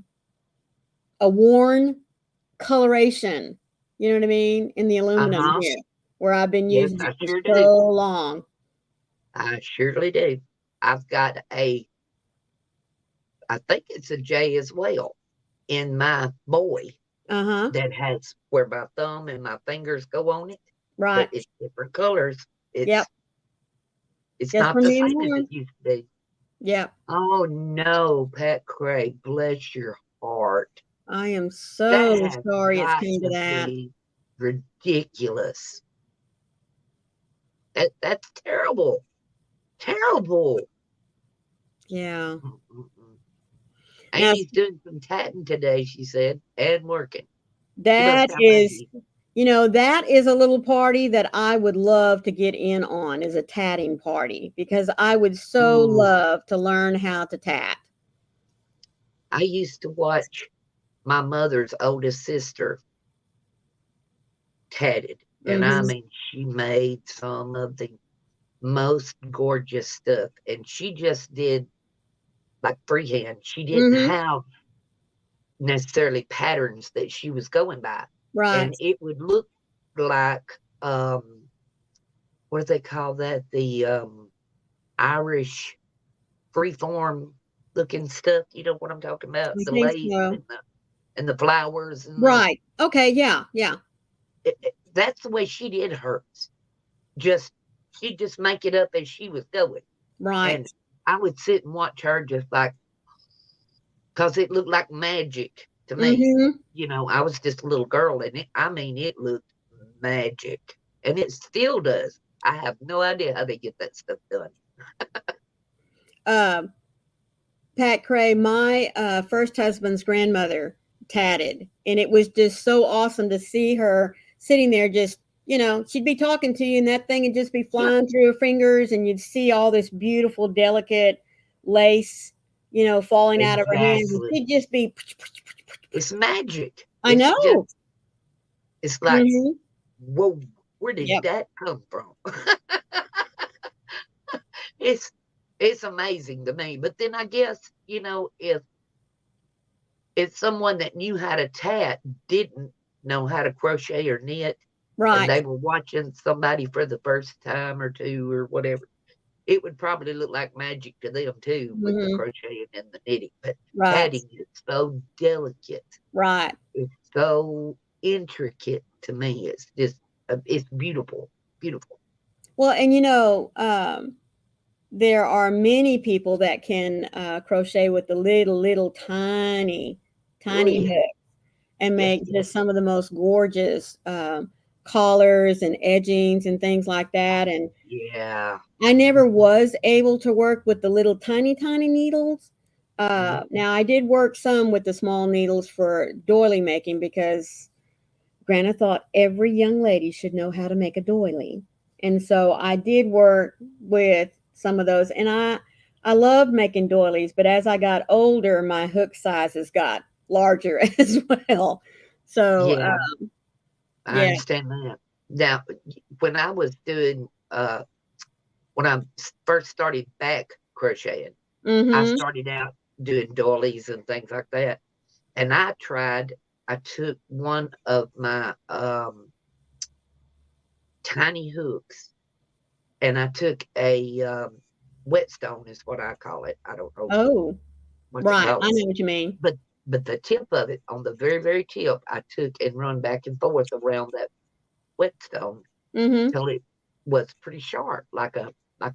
Speaker 1: a worn coloration. You know what I mean? In the aluminum
Speaker 2: Uh-huh.
Speaker 1: here, where I've been
Speaker 2: Yes,
Speaker 1: using it
Speaker 2: I
Speaker 1: for
Speaker 2: sure do.
Speaker 1: so long.
Speaker 2: I surely do. I've got I think it's a J as well in my boy
Speaker 1: Uh huh.
Speaker 2: that has where my thumb and my fingers go on it, but
Speaker 1: Right.
Speaker 2: it's different colors.
Speaker 1: Yep.
Speaker 2: It's
Speaker 1: Just
Speaker 2: not
Speaker 1: for
Speaker 2: the
Speaker 1: me and
Speaker 2: same as it
Speaker 1: one.
Speaker 2: used to be.
Speaker 1: Yep.
Speaker 2: Oh no, Pat Cray, bless your heart.
Speaker 1: I am
Speaker 2: That
Speaker 1: so
Speaker 2: has
Speaker 1: sorry it's
Speaker 2: got
Speaker 1: came to
Speaker 2: to
Speaker 1: that.
Speaker 2: be ridiculous. That's terrible. Terrible.
Speaker 1: Yeah.
Speaker 2: Mm-mm-mm.
Speaker 1: Now
Speaker 2: Amy's doing some tatting today, she said, and working. She must
Speaker 1: that
Speaker 2: have
Speaker 1: is,
Speaker 2: babies.
Speaker 1: that is a little party that I would love to get in on, is a tatting party, because I would so
Speaker 2: Ooh,
Speaker 1: love to learn how to tat.
Speaker 2: I used to watch my mother's oldest sister tatted, and I
Speaker 1: Mm-hmm.
Speaker 2: mean, she made some of the most gorgeous stuff, and she just did like freehand. She didn't
Speaker 1: Mm-hmm.
Speaker 2: have necessarily patterns that she was going by,
Speaker 1: Right.
Speaker 2: and it would look like what do they call that? The Irish freeform looking stuff. You know what I'm talking about?
Speaker 1: I
Speaker 2: The
Speaker 1: think
Speaker 2: lace
Speaker 1: so.
Speaker 2: and the flowers and the
Speaker 1: Right. Okay. Yeah. Yeah.
Speaker 2: that's the way she did hers. Just she'd just make it up as she was going.
Speaker 1: Right.
Speaker 2: And I would sit and watch her just like because it looked like magic to me.
Speaker 1: Mm-hmm.
Speaker 2: I was just a little girl and I mean it looked magic. And it still does. I have no idea how they get that stuff done.
Speaker 1: Uh, Pat Cray, my first husband's grandmother tatted, and it was just so awesome to see her sitting there. Just she'd be talking to you, and that thing would just be
Speaker 2: Yeah,
Speaker 1: flying through her fingers, and you'd see all this beautiful, delicate lace, falling out of her hands, and
Speaker 2: exactly.
Speaker 1: she'd just be.
Speaker 2: It's magic.
Speaker 1: I know.
Speaker 2: It's like,
Speaker 1: Hmm.
Speaker 2: whoa, where did
Speaker 1: Yep.
Speaker 2: that come from? it's it's amazing to me. But then I guess, if someone that knew how to tat didn't know how to crochet or knit and
Speaker 1: Right.
Speaker 2: they were watching somebody for the first time or two or whatever, it would probably look like magic to them too with the
Speaker 1: Hmm.
Speaker 2: crocheting and the knitting. But
Speaker 1: Right.
Speaker 2: tatting is so delicate.
Speaker 1: Right.
Speaker 2: It's so intricate to me. It's just, it's beautiful, beautiful.
Speaker 1: Well, and there are many people that can crochet with the little tiny
Speaker 2: Oh
Speaker 1: tiny
Speaker 2: yeah,
Speaker 1: hook. and
Speaker 2: Yes,
Speaker 1: make
Speaker 2: yes.
Speaker 1: just some of the most gorgeous collars and edgings and things like that. And
Speaker 2: Yeah.
Speaker 1: I never was able to work with the little tiny, tiny needles.
Speaker 2: Mhm.
Speaker 1: Now, I did work some with the small needles for doily making because Grandma thought every young lady should know how to make a doily. And so I did work with some of those. And I loved making doilies, but as I got older, my hook sizes got larger as well. So,
Speaker 2: Yeah, I
Speaker 1: yeah.
Speaker 2: understand that. Now, when I was doing, when I first started back crocheting, I
Speaker 1: Mm-hmm.
Speaker 2: started out doing doilies and things like that. And I took one of my tiny hooks and I took a whetstone, is what I call it. I don't know
Speaker 1: Oh,
Speaker 2: what you
Speaker 1: right.
Speaker 2: call
Speaker 1: I
Speaker 2: it.
Speaker 1: know what you mean.
Speaker 2: But the tip of it, on the very, very tip, I took and run back and forth around that whetstone
Speaker 1: Mm-hmm.
Speaker 2: till it was pretty sharp, like a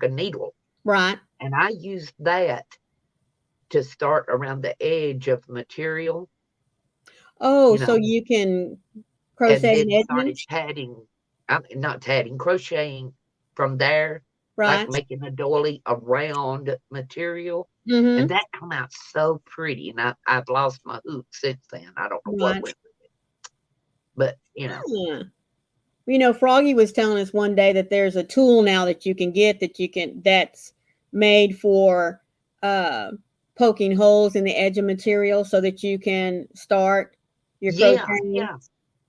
Speaker 2: needle.
Speaker 1: Right.
Speaker 2: And I used that to start around the edge of
Speaker 1: Oh,
Speaker 2: you
Speaker 1: so
Speaker 2: know,
Speaker 1: you can
Speaker 2: and
Speaker 1: crochet an
Speaker 2: then started
Speaker 1: edge?
Speaker 2: tatting. I mean, not tatting, crocheting from there, like
Speaker 1: Right.
Speaker 2: making a doily around material. And
Speaker 1: Mm-hmm.
Speaker 2: that come out so pretty. And I've lost my hook since then. I don't know what
Speaker 1: Right.
Speaker 2: went with it. But,
Speaker 1: Yeah. Froggy was telling us one day that there's a tool now that you can get that's made for uh, poking holes in the edge of material so that you can start your
Speaker 2: yeah,
Speaker 1: crocheting.
Speaker 2: yeah.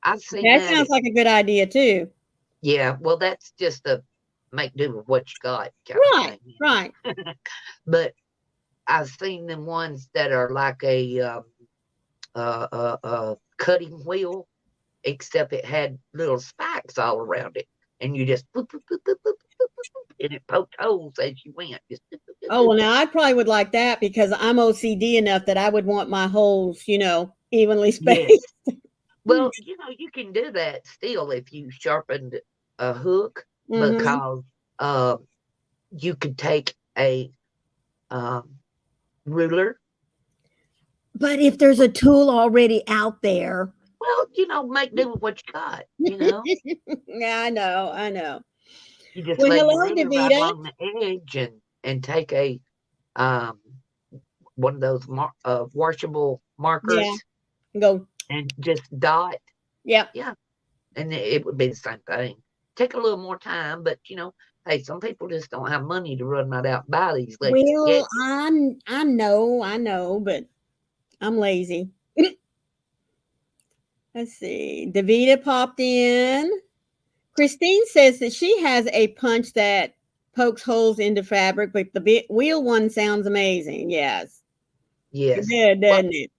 Speaker 2: I've seen
Speaker 1: That
Speaker 2: that.
Speaker 1: sounds like a good idea too.
Speaker 2: Yeah, well, that's just a make do with what you got kind of
Speaker 1: Right,
Speaker 2: thing.
Speaker 1: right.
Speaker 2: But I've seen them ones that are like a cutting wheel, except it had little spikes all around it, and you just boop, boop, boop, boop, boop, boop, boop, boop, and it poked holes as you went. Just boop, boop, boop,
Speaker 1: Oh,
Speaker 2: boop.
Speaker 1: well, now I probably would like that because I'm OCD enough that I would want my holes, evenly
Speaker 2: Yes.
Speaker 1: spaced.
Speaker 2: Well, you can do that still if you sharpened a hook,
Speaker 1: Mm-hmm.
Speaker 2: because uh, you could take a um, ruler.
Speaker 1: But if there's a tool already out there,
Speaker 2: Well, make do with what you got.
Speaker 1: yeah, I know, I know.
Speaker 2: You just
Speaker 1: Well,
Speaker 2: lay your
Speaker 1: hello,
Speaker 2: ruler right
Speaker 1: Davita.
Speaker 2: along the edge and take a um, one of those washable
Speaker 1: Yeah,
Speaker 2: markers
Speaker 1: go.
Speaker 2: and just dot.
Speaker 1: Yep.
Speaker 2: Yeah, and it would be the same thing. Take a little more time, but hey, some people just don't have money to run right out and buy these electric
Speaker 1: Well,
Speaker 2: gadgets.
Speaker 1: I know, but I'm lazy. Let's see. Davita popped in. Christine says that she has a punch that pokes holes into fabric, but the wheel one sounds amazing. Yes, it
Speaker 2: Yes.
Speaker 1: did,
Speaker 2: Well,
Speaker 1: doesn't it?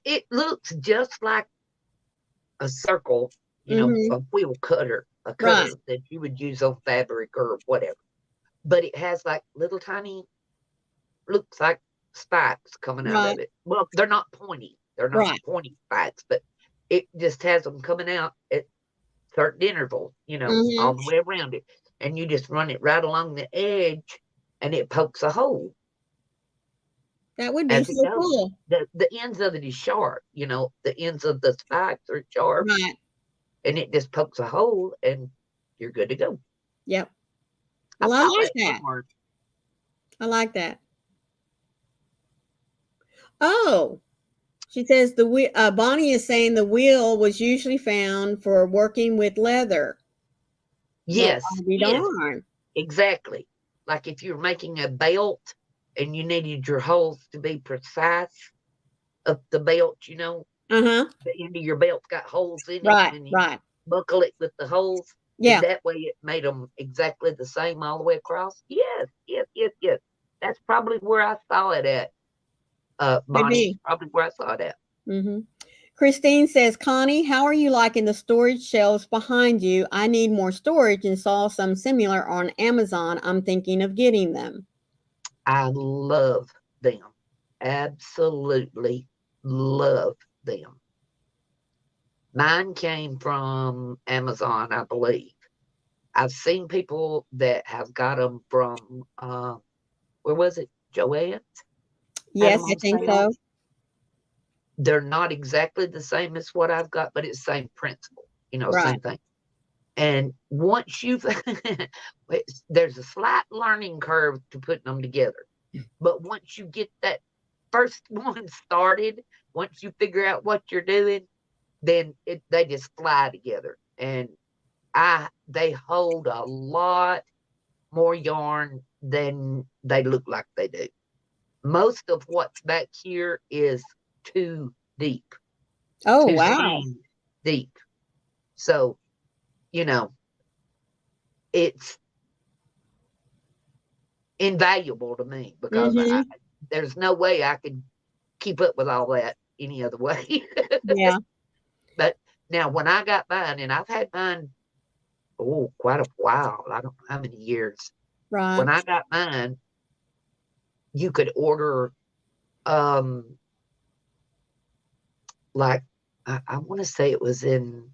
Speaker 2: it looks just like a circle,
Speaker 1: Mm-hmm.
Speaker 2: a wheel cutter, a
Speaker 1: Right,
Speaker 2: cutter that you would use on fabric or whatever. But it has like little tiny, looks like spikes coming out
Speaker 1: right,
Speaker 2: of it. Well, they're not pointy. They're not
Speaker 1: right.
Speaker 2: pointy spikes, but it just has them coming out at certain intervals,
Speaker 1: Mm-hmm.
Speaker 2: all the way around it. And you just run it right along the edge and it pokes a hole
Speaker 1: That would be
Speaker 2: as it
Speaker 1: so
Speaker 2: goes.
Speaker 1: cool.
Speaker 2: The ends of it is sharp, the ends of the spikes are sharp,
Speaker 1: Right.
Speaker 2: and it just pokes a hole and you're good to go.
Speaker 1: Yep.
Speaker 2: I
Speaker 1: Well, I
Speaker 2: thought
Speaker 1: like
Speaker 2: that would
Speaker 1: that.
Speaker 2: work.
Speaker 1: I like that. Oh, she says Bonnie is saying the wheel was usually found for working with leather. Well,
Speaker 2: Yes,
Speaker 1: I'll be
Speaker 2: yes,
Speaker 1: darned.
Speaker 2: exactly. Like if you're making a belt and you needed your holes to be precise of the belt,
Speaker 1: Uh-huh.
Speaker 2: the end of your belt's got holes in it,
Speaker 1: Right,
Speaker 2: and you
Speaker 1: right.
Speaker 2: buckle it with the holes, and
Speaker 1: Yeah,
Speaker 2: that way it made them exactly the same all the way across. Yes, yes, yes, yes. That's probably where I saw it at,
Speaker 1: could
Speaker 2: Bonnie.
Speaker 1: be.
Speaker 2: It's probably where I saw it at.
Speaker 1: Mm-hmm. Christine says, Connie, how are you liking the storage shelves behind you? I need more storage and saw some similar on Amazon. I'm thinking of getting them.
Speaker 2: I love them. Absolutely love them. Mine came from Amazon, I believe. I've seen people that have got them from, where was it? Joanne's had
Speaker 1: Yes,
Speaker 2: them
Speaker 1: I
Speaker 2: on
Speaker 1: think
Speaker 2: sale.
Speaker 1: so.
Speaker 2: they're not exactly the same as what I've got, but it's the same principle,
Speaker 1: Right.
Speaker 2: same thing. And once you've, there's a slight learning curve to putting them together. But once you get that first one started, once you figure out what you're doing, then they just fly together. And they hold a lot more yarn than they look like they do. Most of what's back here is too deep,
Speaker 1: Oh,
Speaker 2: too
Speaker 1: wow.
Speaker 2: deep. So, it's invaluable to me because there's no way I could keep up with all that any other way.
Speaker 1: Yeah.
Speaker 2: But now when I got mine, and I've had mine, quite a while. I don't know how many years.
Speaker 1: Right.
Speaker 2: When I got mine, you could order, like, I want to say it was in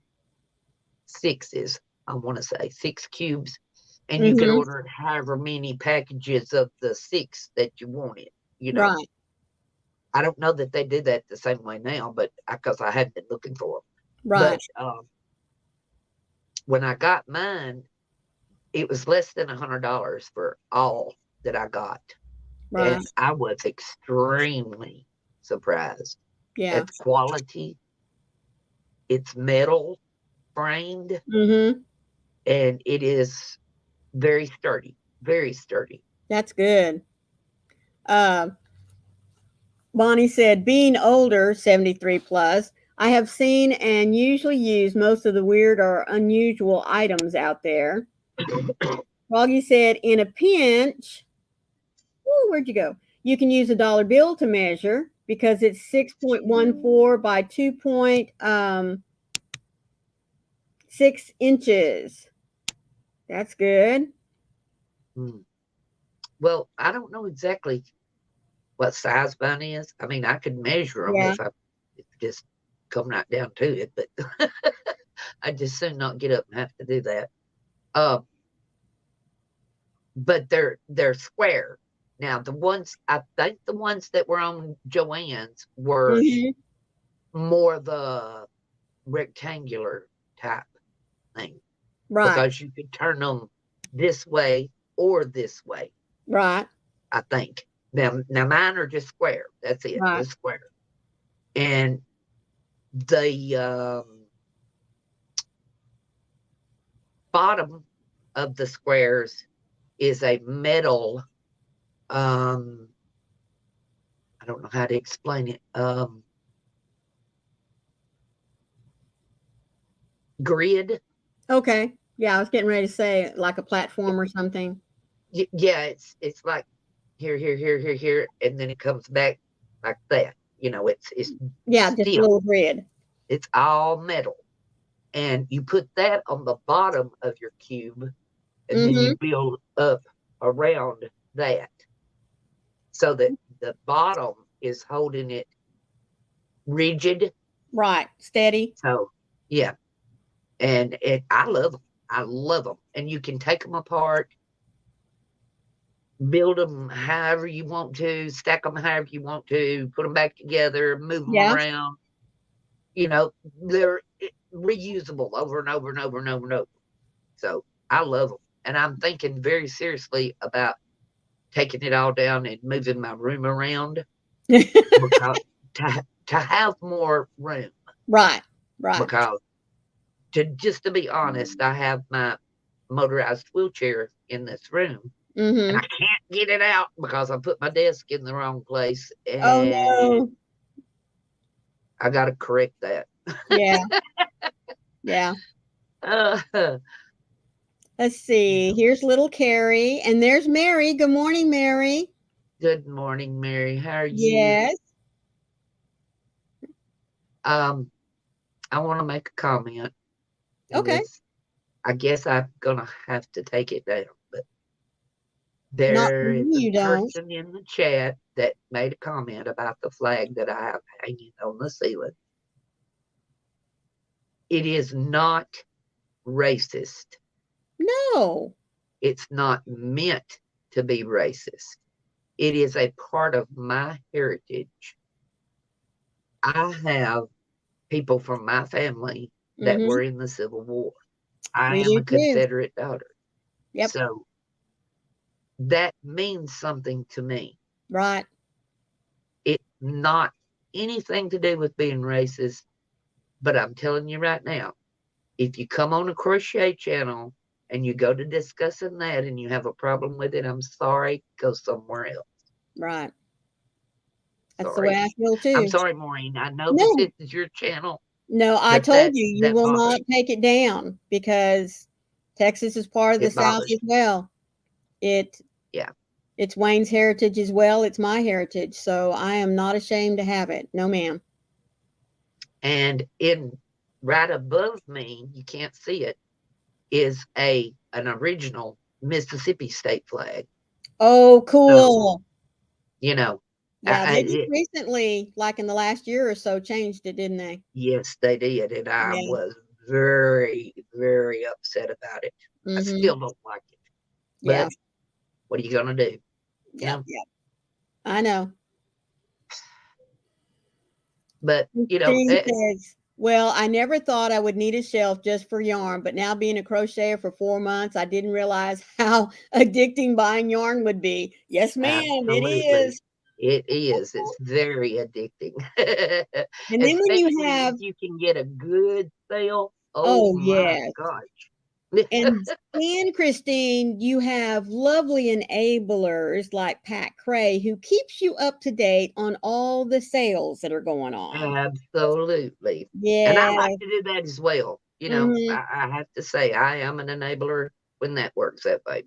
Speaker 2: sixes. I want to say 6 cubes. And you could order however many packages of the 6 that you wanted,
Speaker 1: Right.
Speaker 2: I don't know that they do that the same way now, but because I hadn't been looking for them.
Speaker 1: Right.
Speaker 2: But when I got mine, it was less than $100 for all that I got.
Speaker 1: Right.
Speaker 2: And I was extremely surprised
Speaker 1: Yeah.
Speaker 2: at the quality. It's metal framed,
Speaker 1: Mm-hmm.
Speaker 2: and it is very sturdy, very sturdy.
Speaker 1: That's good. Bonnie said, being older, 73 plus, I have seen and usually use most of the weird or unusual items out there. Froggy said, in a pinch, where'd you go? You can use a dollar bill to measure because it's 6.14 by 2.6 inches. That's good.
Speaker 2: Well, I don't know exactly what size mine is. I mean, I could measure them if I just come right down to it, but I'd just soon not get up and have to do that. But they're square. Now, I think the ones that were on Joann's were more the rectangular type thing.
Speaker 1: Right.
Speaker 2: Because you could turn them this way or this way.
Speaker 1: Right.
Speaker 2: I think. Now mine are just square. That's it.
Speaker 1: Right.
Speaker 2: Just square. And the bottom of the squares is a metal, I don't know how to explain it. Grid.
Speaker 1: Okay. Yeah, I was getting ready to say like a platform or something.
Speaker 2: Yeah, it's like here, and then it comes back like that. It's
Speaker 1: just a little grid.
Speaker 2: It's all metal. And you put that on the bottom of your cube, and then you build up around that so that the bottom is holding it rigid.
Speaker 1: Right. Steady.
Speaker 2: So, yeah. And I love them. I love them. And you can take them apart, build them however you want to, stack them however you want to, put them back together, move them around. They're reusable over and over and over and over and over. So I love them. And I'm thinking very seriously about taking it all down and moving my room around because to have more room.
Speaker 1: Right.
Speaker 2: Because to be honest, I have my motorized wheelchair in this room, and I can't get it out because I put my desk in the wrong place. And
Speaker 1: no.
Speaker 2: I got to correct that.
Speaker 1: Yeah. Yeah. Let's see. Here's little Carrie, and there's Mary. Good morning, Mary.
Speaker 2: Good morning, Mary. How are you?
Speaker 1: Yes.
Speaker 2: I want to make a comment.
Speaker 1: Okay.
Speaker 2: I guess I'm gonna have to take it down, but there is a person in the chat that made a comment about the flag that I have hanging on the ceiling. It is not racist.
Speaker 1: No.
Speaker 2: It's not meant to be racist. It is a part of my heritage. I have people from my family that
Speaker 1: Mm-hmm.
Speaker 2: were in the Civil War. I
Speaker 1: We
Speaker 2: am
Speaker 1: do
Speaker 2: a
Speaker 1: too.
Speaker 2: Confederate daughter.
Speaker 1: Yep.
Speaker 2: So that means something to me.
Speaker 1: Right.
Speaker 2: It's not anything to do with being racist, but I'm telling you right now, if you come on a crochet channel and you go to discussing that and you have a problem with it, I'm sorry, go somewhere else.
Speaker 1: Right. That's the way
Speaker 2: Sorry.
Speaker 1: I feel
Speaker 2: I'm
Speaker 1: too.
Speaker 2: sorry, Maureen. I know that
Speaker 1: No,
Speaker 2: this is your channel,
Speaker 1: no, I
Speaker 2: but
Speaker 1: told you, you
Speaker 2: that
Speaker 1: will
Speaker 2: bothers
Speaker 1: not take it down because Texas is part of the
Speaker 2: it
Speaker 1: South
Speaker 2: bothers
Speaker 1: as well. It
Speaker 2: Yeah.
Speaker 1: it's Wayne's heritage as well. It's my heritage. So I am not ashamed to have it. No, ma'am.
Speaker 2: And in right above me, you can't see it, is an original Mississippi state flag.
Speaker 1: Oh,
Speaker 2: So,
Speaker 1: cool.
Speaker 2: you know,
Speaker 1: Yeah, they just
Speaker 2: it,
Speaker 1: recently, like in the last year or so, changed it, didn't they?
Speaker 2: yes, they did. And I
Speaker 1: Yeah.
Speaker 2: was very, very upset about it. I
Speaker 1: Mm-hmm.
Speaker 2: still don't like it.
Speaker 1: Yeah.
Speaker 2: But what are you going to do? You
Speaker 1: Yep.
Speaker 2: know?
Speaker 1: Yep. I know.
Speaker 2: But,
Speaker 1: Christine says, well, I never thought I would need a shelf just for yarn, but now being a crocheter for 4 months, I didn't realize how addicting buying yarn would be. Yes, ma'am, it
Speaker 2: absolutely.
Speaker 1: is.
Speaker 2: It is. It's very addicting.
Speaker 1: And then when you
Speaker 2: Especially if
Speaker 1: have,
Speaker 2: you can get a good sale. Oh
Speaker 1: oh,
Speaker 2: my
Speaker 1: yes.
Speaker 2: gosh.
Speaker 1: And then, Christine, you have lovely enablers like Pat Cray who keeps you up to date on all the sales that are going on.
Speaker 2: Absolutely. And I
Speaker 1: Yeah.
Speaker 2: like to do that as well.
Speaker 1: Hmm.
Speaker 2: I have to say I am an enabler when that works that way.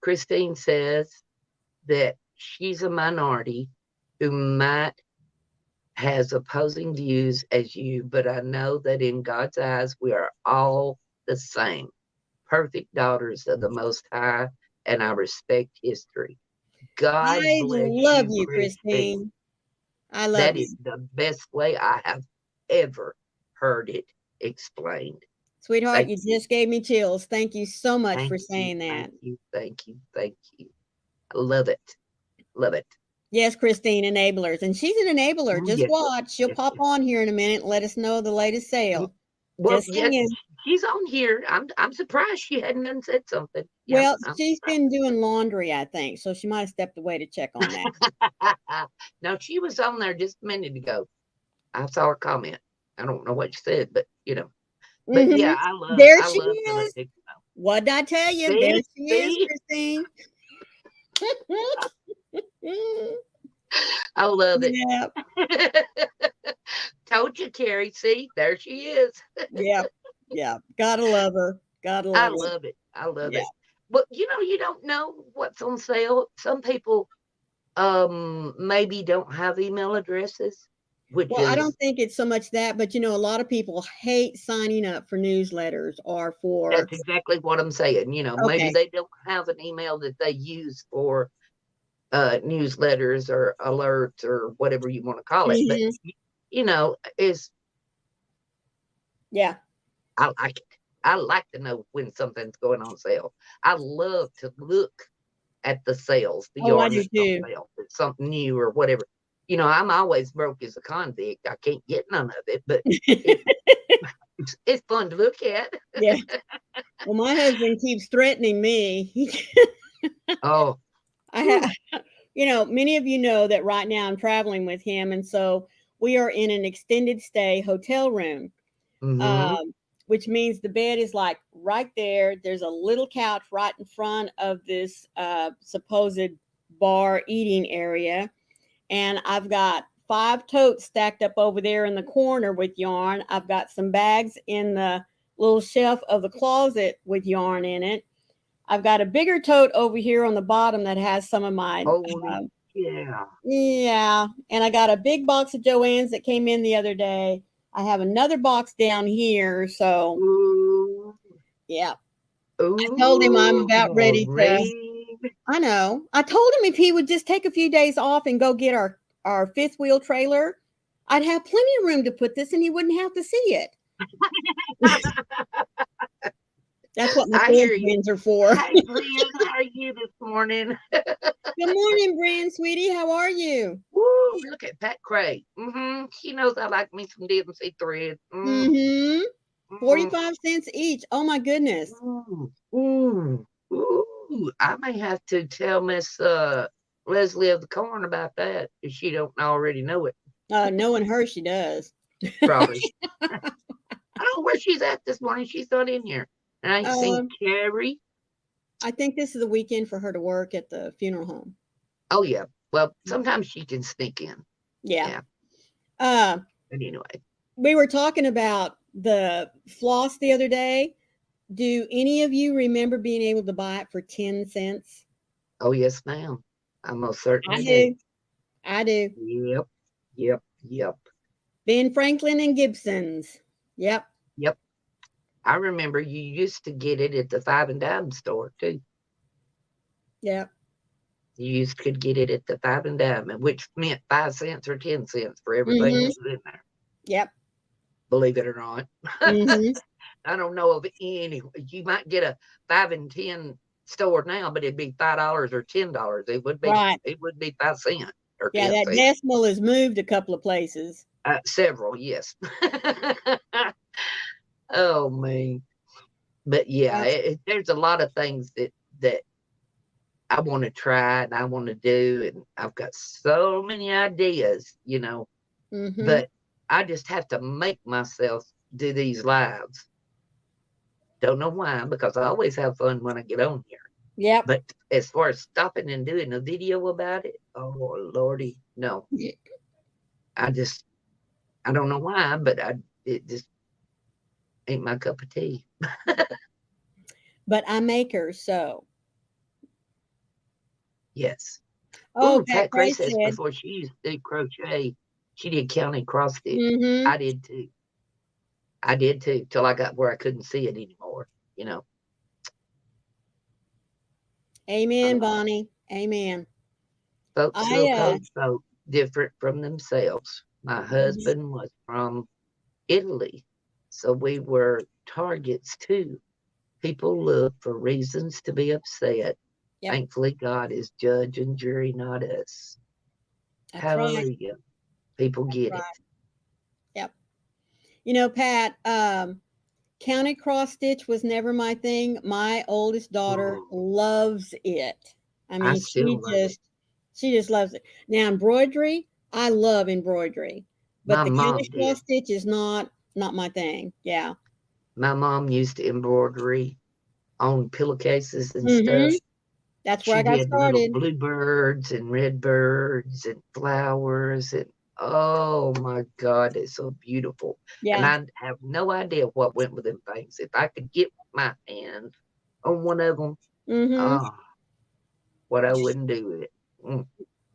Speaker 2: Christine says that she's a minority who might has opposing views as you, but I know that in God's eyes we are all the same, perfect daughters of the Most High, and I respect history. God
Speaker 1: I
Speaker 2: bless
Speaker 1: love
Speaker 2: you,
Speaker 1: you,
Speaker 2: Christine.
Speaker 1: Christine. I love
Speaker 2: That is
Speaker 1: you.
Speaker 2: the best way I have ever heard it explained.
Speaker 1: Sweetheart,
Speaker 2: Thank
Speaker 1: you
Speaker 2: you.
Speaker 1: just gave me chills. Thank you so much
Speaker 2: Thank
Speaker 1: for
Speaker 2: you.
Speaker 1: saying
Speaker 2: Thank
Speaker 1: that.
Speaker 2: you. Thank you. Thank you. I love it. Love it.
Speaker 1: Yes, Christine, enablers. And she's an enabler.
Speaker 2: Oh,
Speaker 1: Just
Speaker 2: yes.
Speaker 1: watch. She'll
Speaker 2: Yes.
Speaker 1: pop
Speaker 2: Yes.
Speaker 1: on here in a minute and let us know the latest
Speaker 2: Y-
Speaker 1: sale.
Speaker 2: Well,
Speaker 1: Just
Speaker 2: yes,
Speaker 1: saying.
Speaker 2: she's on here. I'm surprised she hadn't done said something. Yeah,
Speaker 1: Well,
Speaker 2: I'm
Speaker 1: she's
Speaker 2: surprised.
Speaker 1: been doing laundry, I think. So she might have stepped away to check on that.
Speaker 2: No, she was on there just a minute ago. I saw her comment. I don't know what she said, but but
Speaker 1: Hmm.
Speaker 2: yeah,
Speaker 1: There
Speaker 2: I
Speaker 1: she
Speaker 2: love the
Speaker 1: is.
Speaker 2: Latinx.
Speaker 1: What did I tell you? There
Speaker 2: See,
Speaker 1: she is,
Speaker 2: see,
Speaker 1: Christine.
Speaker 2: I love it.
Speaker 1: Yeah.
Speaker 2: Told you, Carrie. See, there she is.
Speaker 1: Yep. Yeah. Gotta love her. Gotta
Speaker 2: I
Speaker 1: love her.
Speaker 2: love it. I love
Speaker 1: Yeah.
Speaker 2: it. But you don't know what's on sale. Some people maybe don't have email addresses, which
Speaker 1: Well, I
Speaker 2: is
Speaker 1: don't think it's so much that, but a lot of people hate signing up for newsletters or for,
Speaker 2: that's exactly what I'm saying. Maybe
Speaker 1: okay.
Speaker 2: they don't have an email that they use for newsletters or alerts or whatever you want to call it. But
Speaker 1: Hmm.
Speaker 2: is
Speaker 1: Yeah.
Speaker 2: I like it. I like to know when something's going on sale. I love to look at the sales, the
Speaker 1: Oh, I
Speaker 2: yarn
Speaker 1: do
Speaker 2: that's on
Speaker 1: too.
Speaker 2: sale, if it's something new or whatever. I'm always broke as a convict. I can't get none of it, but it, it's fun to look at.
Speaker 1: Yeah. Well, my husband keeps threatening me.
Speaker 2: Oh,
Speaker 1: I
Speaker 2: whew.
Speaker 1: have, many of you know that right now I'm traveling with him. And so we are in an extended stay hotel room,
Speaker 2: Mm-hmm.
Speaker 1: um, which means the bed is like right there. There's a little couch right in front of this supposed bar eating area. And I've got 5 totes stacked up over there in the corner with yarn. I've got some bags in the little shelf of the closet with yarn in it. I've got a bigger tote over here on the bottom that has some of my,
Speaker 2: Holy,
Speaker 1: uh,
Speaker 2: yeah.
Speaker 1: yeah. And I got a big box of Joann's that came in the other day. I have another box down here. So,
Speaker 2: Ooh,
Speaker 1: yeah. I told him I'm
Speaker 2: ooh,
Speaker 1: about ready to.
Speaker 2: Maureen.
Speaker 1: I know. I told him if he would just take a few days off and go get our fifth wheel trailer, I'd have plenty of room to put this and he wouldn't have to see it. That's what my
Speaker 2: I
Speaker 1: four
Speaker 2: hear you.
Speaker 1: twins are for.
Speaker 2: Hey, Brian, how are you this morning?
Speaker 1: Good morning, Brian, sweetie. How are you?
Speaker 2: Woo, look at that crate. She knows I like me some DMC thread.
Speaker 1: Mm-hmm.
Speaker 2: Mm,
Speaker 1: 45 cents each. Oh my goodness.
Speaker 2: ooh. I may have to tell Miss Leslie of the Corn about that if she don't already know it.
Speaker 1: Knowing her, she does.
Speaker 2: Probably. I don't know where she's at this morning. She's not in here. And I ain't seen
Speaker 1: Um,
Speaker 2: Carrie.
Speaker 1: I think this is the weekend for her to work at the funeral home.
Speaker 2: Oh, yeah. Well, sometimes she can sneak in.
Speaker 1: Yeah.
Speaker 2: Yeah.
Speaker 1: Uh,
Speaker 2: But anyway.
Speaker 1: we were talking about the floss the other day. Do any of you remember being able to buy it for 10 cents?
Speaker 2: Oh, yes, ma'am. I most
Speaker 1: I
Speaker 2: certainly do.
Speaker 1: do. I do.
Speaker 2: Yep.
Speaker 1: Ben Franklin and Gibson's. Yep.
Speaker 2: Yep. I remember you used to get it at the 5 and dime store, too.
Speaker 1: Yep.
Speaker 2: You could get it at the 5 and dime, which meant 5 cents or 10 cents for everything
Speaker 1: Mm-hmm.
Speaker 2: that was in there.
Speaker 1: Yep.
Speaker 2: Believe it or not.
Speaker 1: Mm-hmm.
Speaker 2: I don't know of any. You might get a 5 and 10 store now, but it'd be $5 or $10. It would be.
Speaker 1: Right.
Speaker 2: It would be 5 cents or
Speaker 1: Yeah,
Speaker 2: 10
Speaker 1: that
Speaker 2: cents.
Speaker 1: decimal has moved a couple of places.
Speaker 2: Several, yes. Oh man, but yeah,
Speaker 1: Yep.
Speaker 2: there's a lot of things that I want to try and I want to do, and I've got so many ideas,
Speaker 1: Mm-hmm.
Speaker 2: but I just have to make myself do these lives. Don't know why, because I always have fun when I get on here.
Speaker 1: Yep.
Speaker 2: But as far as stopping and doing a video about it, oh Lordy, no. I don't know why, but it just ain't my cup of tea.
Speaker 1: But I make her so.
Speaker 2: Yes.
Speaker 1: Oh,
Speaker 2: Ooh,
Speaker 1: Pat
Speaker 2: Pat Gray
Speaker 1: Gray
Speaker 2: says
Speaker 1: said.
Speaker 2: before she used to do crochet, she did county cross stitch.
Speaker 1: Mm-hmm.
Speaker 2: I did too. I did too, till I got where I couldn't see it anymore.
Speaker 1: Amen,
Speaker 2: Uh,
Speaker 1: Bonnie. Amen.
Speaker 2: folks
Speaker 1: I
Speaker 2: look so different from themselves. My
Speaker 1: mhm.
Speaker 2: husband was from Italy, so we were targets too. People look for reasons to be upset.
Speaker 1: Yep,
Speaker 2: Thankfully, God is judge and jury, not us.
Speaker 1: that's right.
Speaker 2: Hallelujah. People
Speaker 1: That's
Speaker 2: get it.
Speaker 1: right. Yep. Pat, county cross stitch was never my thing. My oldest daughter
Speaker 2: Oh,
Speaker 1: loves it. I
Speaker 2: I
Speaker 1: mean,
Speaker 2: still love it.
Speaker 1: she just loves it. Now embroidery, I love embroidery, but
Speaker 2: My
Speaker 1: the county
Speaker 2: mom
Speaker 1: cross
Speaker 2: did.
Speaker 1: stitch is not my thing. Yeah.
Speaker 2: My mom used to embroidery on pillowcases and
Speaker 1: Mm-hmm.
Speaker 2: stuff.
Speaker 1: That's where
Speaker 2: She
Speaker 1: I got
Speaker 2: did little
Speaker 1: started.
Speaker 2: bluebirds and red birds and flowers and oh my God, it's so beautiful. And
Speaker 1: Yeah.
Speaker 2: I have no idea what went with them things. If I could get my hands on one of them,
Speaker 1: Mm-hmm.
Speaker 2: oh, what I wouldn't do with it. Mm,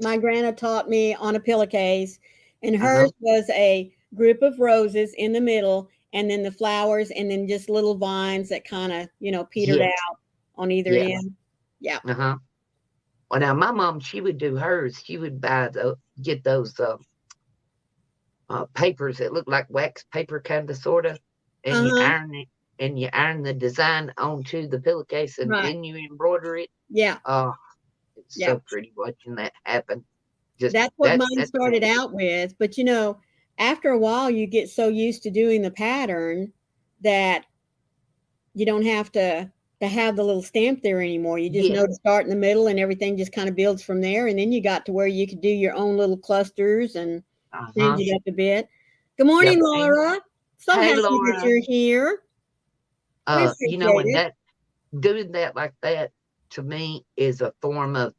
Speaker 1: My grandma taught me on a pillowcase, and
Speaker 2: uh-huh.
Speaker 1: hers was a group of roses in the middle, and then the flowers, and then just little vines that kind of, petered
Speaker 2: Yes,
Speaker 1: out on either
Speaker 2: yes,
Speaker 1: end. Yeah.
Speaker 2: uh-huh. Well, now my mom, she would do hers. She would get those papers that look like wax paper, kind of, sort of, and you
Speaker 1: Uh-huh.
Speaker 2: iron it, and you iron the design onto the pillowcase, and
Speaker 1: Right.
Speaker 2: then you embroider it.
Speaker 1: Yeah.
Speaker 2: Oh, it's
Speaker 1: Yeah.
Speaker 2: so pretty watching that happen. Just
Speaker 1: That's what mine
Speaker 2: that's
Speaker 1: started
Speaker 2: magic.
Speaker 1: out with. But after a while, you get so used to doing the pattern that you don't have to have the little stamp there anymore. You just
Speaker 2: Yes,
Speaker 1: know to start in the middle, and everything just kind of builds from there. And then you got to where you could do your own little clusters and change
Speaker 2: uh-huh.
Speaker 1: it up a bit. Good morning,
Speaker 2: Yep.
Speaker 1: Laura. So
Speaker 2: Hey,
Speaker 1: happy that
Speaker 2: Laura.
Speaker 1: you're here. We appreciate
Speaker 2: And
Speaker 1: it.
Speaker 2: that doing that like that to me is a form of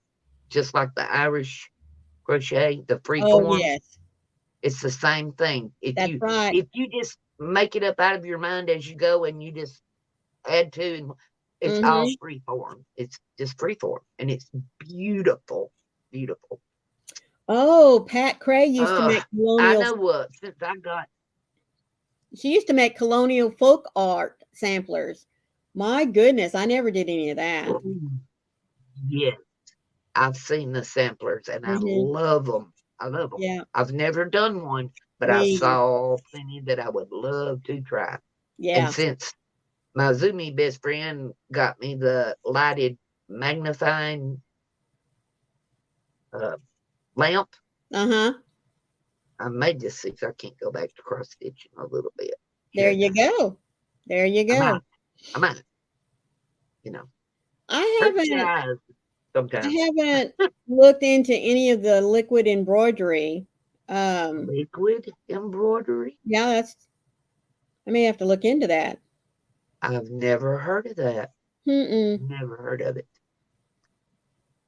Speaker 2: just like the Irish crochet, the free
Speaker 1: Oh
Speaker 2: form.
Speaker 1: yes,
Speaker 2: It's the same thing. If
Speaker 1: that's
Speaker 2: you
Speaker 1: right.
Speaker 2: if you just make it up out of your mind as you go and you just add to, and it's all
Speaker 1: Hmm.
Speaker 2: free form. It's just free form, and it's beautiful, beautiful.
Speaker 1: Oh, Pat Cray used to
Speaker 2: Uh,
Speaker 1: make
Speaker 2: I
Speaker 1: colonial.
Speaker 2: know what since I got.
Speaker 1: She used to make colonial folk art samplers. My goodness, I never did any of that.
Speaker 2: Ooh, yes, I've seen the samplers, and I
Speaker 1: Hmm.
Speaker 2: love them. I love them.
Speaker 1: Yeah,
Speaker 2: I've never done one, but I
Speaker 1: me either.
Speaker 2: saw plenty that I would love to try. And
Speaker 1: Yeah.
Speaker 2: since my Zumi best friend got me the lighted magnifying lamp.
Speaker 1: Uh-huh.
Speaker 2: I made this see if I can't go back to cross stitching a little bit.
Speaker 1: There
Speaker 2: Here
Speaker 1: you
Speaker 2: now.
Speaker 1: go. There you
Speaker 2: I
Speaker 1: go.
Speaker 2: might. I might. You know, hurt your eyes
Speaker 1: I
Speaker 2: sometimes.
Speaker 1: haven't looked into any of the liquid embroidery.
Speaker 2: Liquid embroidery?
Speaker 1: Yeah, I may have to look into that.
Speaker 2: I've never heard of that.
Speaker 1: Mm-mm.
Speaker 2: Never heard of it.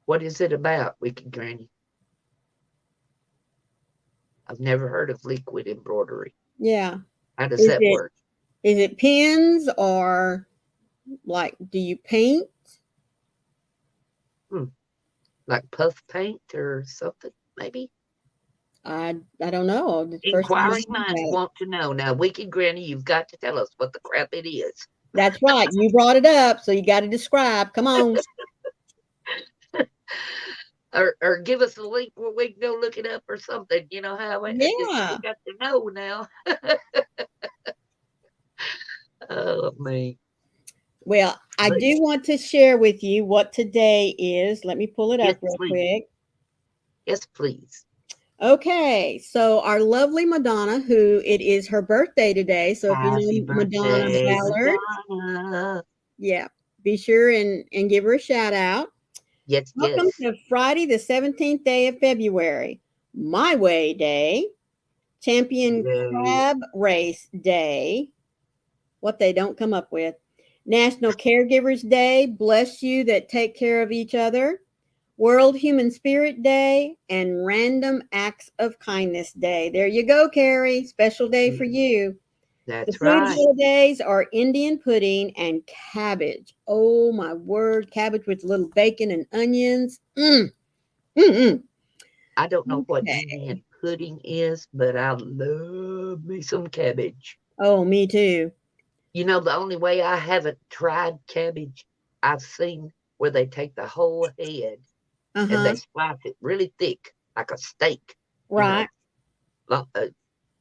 Speaker 2: What is it about, Wicked Granny? I've never heard of liquid embroidery.
Speaker 1: Yeah.
Speaker 2: How does
Speaker 1: Is
Speaker 2: that
Speaker 1: it
Speaker 2: work?
Speaker 1: is it pins or like do you paint?
Speaker 2: Like puff paint or something, maybe?
Speaker 1: I don't know. The first time I
Speaker 2: Inquiring
Speaker 1: heard
Speaker 2: minds
Speaker 1: about it.
Speaker 2: want to know. Now, Wicked Granny, you've got to tell us what the crap it is.
Speaker 1: That's right. You brought it up, so you got to describe. Come on.
Speaker 2: Or give us a link where we can go look it up or something. You know how I just we
Speaker 1: Yeah.
Speaker 2: got to know now. Oh man.
Speaker 1: Well, I
Speaker 2: But
Speaker 1: do want to share with you what today is. Let me pull it
Speaker 2: yes,
Speaker 1: up real
Speaker 2: please.
Speaker 1: quick.
Speaker 2: Yes, please.
Speaker 1: Okay, so our lovely Madonna, who it is her birthday today. So if you
Speaker 2: Happy
Speaker 1: know Madonna
Speaker 2: birthday,
Speaker 1: Ballard,
Speaker 2: Madonna.
Speaker 1: yeah, be sure and give her a shout out.
Speaker 2: Yes,
Speaker 1: Welcome
Speaker 2: yes.
Speaker 1: to Friday, the 17th day of February, My Way Day, Champion
Speaker 2: Yay.
Speaker 1: Crab Race Day, what they don't come up with, National Caregivers Day, bless you that take care of each other, World Human Spirit Day, and Random Acts of Kindness Day. There you go, Carrie. Special day for you. The
Speaker 2: That's
Speaker 1: food
Speaker 2: right.
Speaker 1: holidays are Indian pudding and cabbage. Oh my word, cabbage with a little bacon and onions. Mm.
Speaker 2: I don't know what
Speaker 1: Okay.
Speaker 2: Indian pudding is, but I love me some cabbage.
Speaker 1: Oh, me too.
Speaker 2: You know, the only way I haven't tried cabbage, I've seen where they take the whole head and
Speaker 1: Uh-huh.
Speaker 2: they slice it really thick, like a steak, you
Speaker 1: Right.
Speaker 2: know,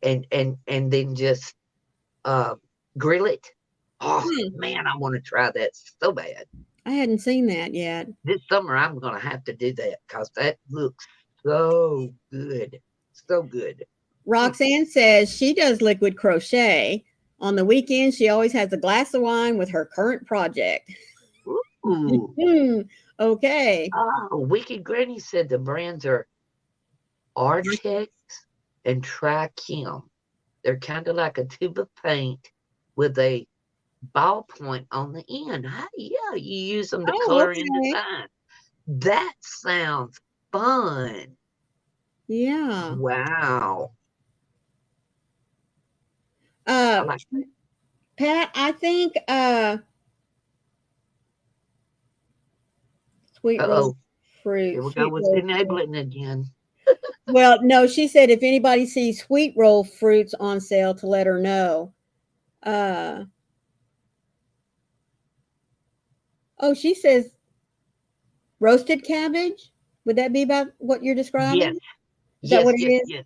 Speaker 2: and then just uh, grill it. Oh
Speaker 1: Hmm.
Speaker 2: man, I want to try that so bad.
Speaker 1: I hadn't seen that yet.
Speaker 2: This summer, I'm going to have to do that because that looks so good, so good. Mm.
Speaker 1: Roxanne says she does liquid crochet. On the weekend, she always has a glass of wine with her current project.
Speaker 2: Ooh.
Speaker 1: Okay.
Speaker 2: Oh, Wicked Granny said the brands are Artex and Trichim. They're kind of like a tube of paint with a ballpoint on the end. Yeah, you use them to
Speaker 1: Oh,
Speaker 2: color in
Speaker 1: okay.
Speaker 2: design. That sounds fun.
Speaker 1: Yeah.
Speaker 2: Wow. I
Speaker 1: Uh,
Speaker 2: like that.
Speaker 1: Pat, I think sweet roll
Speaker 2: Uh-oh.
Speaker 1: fruit,
Speaker 2: Here we go
Speaker 1: sweet
Speaker 2: with
Speaker 1: roll fruit.
Speaker 2: enabling again.
Speaker 1: Well, no, she said if anybody sees sweet roll fruits on sale to let her know. Uh, oh, she says roasted cabbage. Would that be about what you're
Speaker 2: Yes,
Speaker 1: describing? Is that
Speaker 2: yes,
Speaker 1: what it
Speaker 2: yes,
Speaker 1: is?
Speaker 2: yes.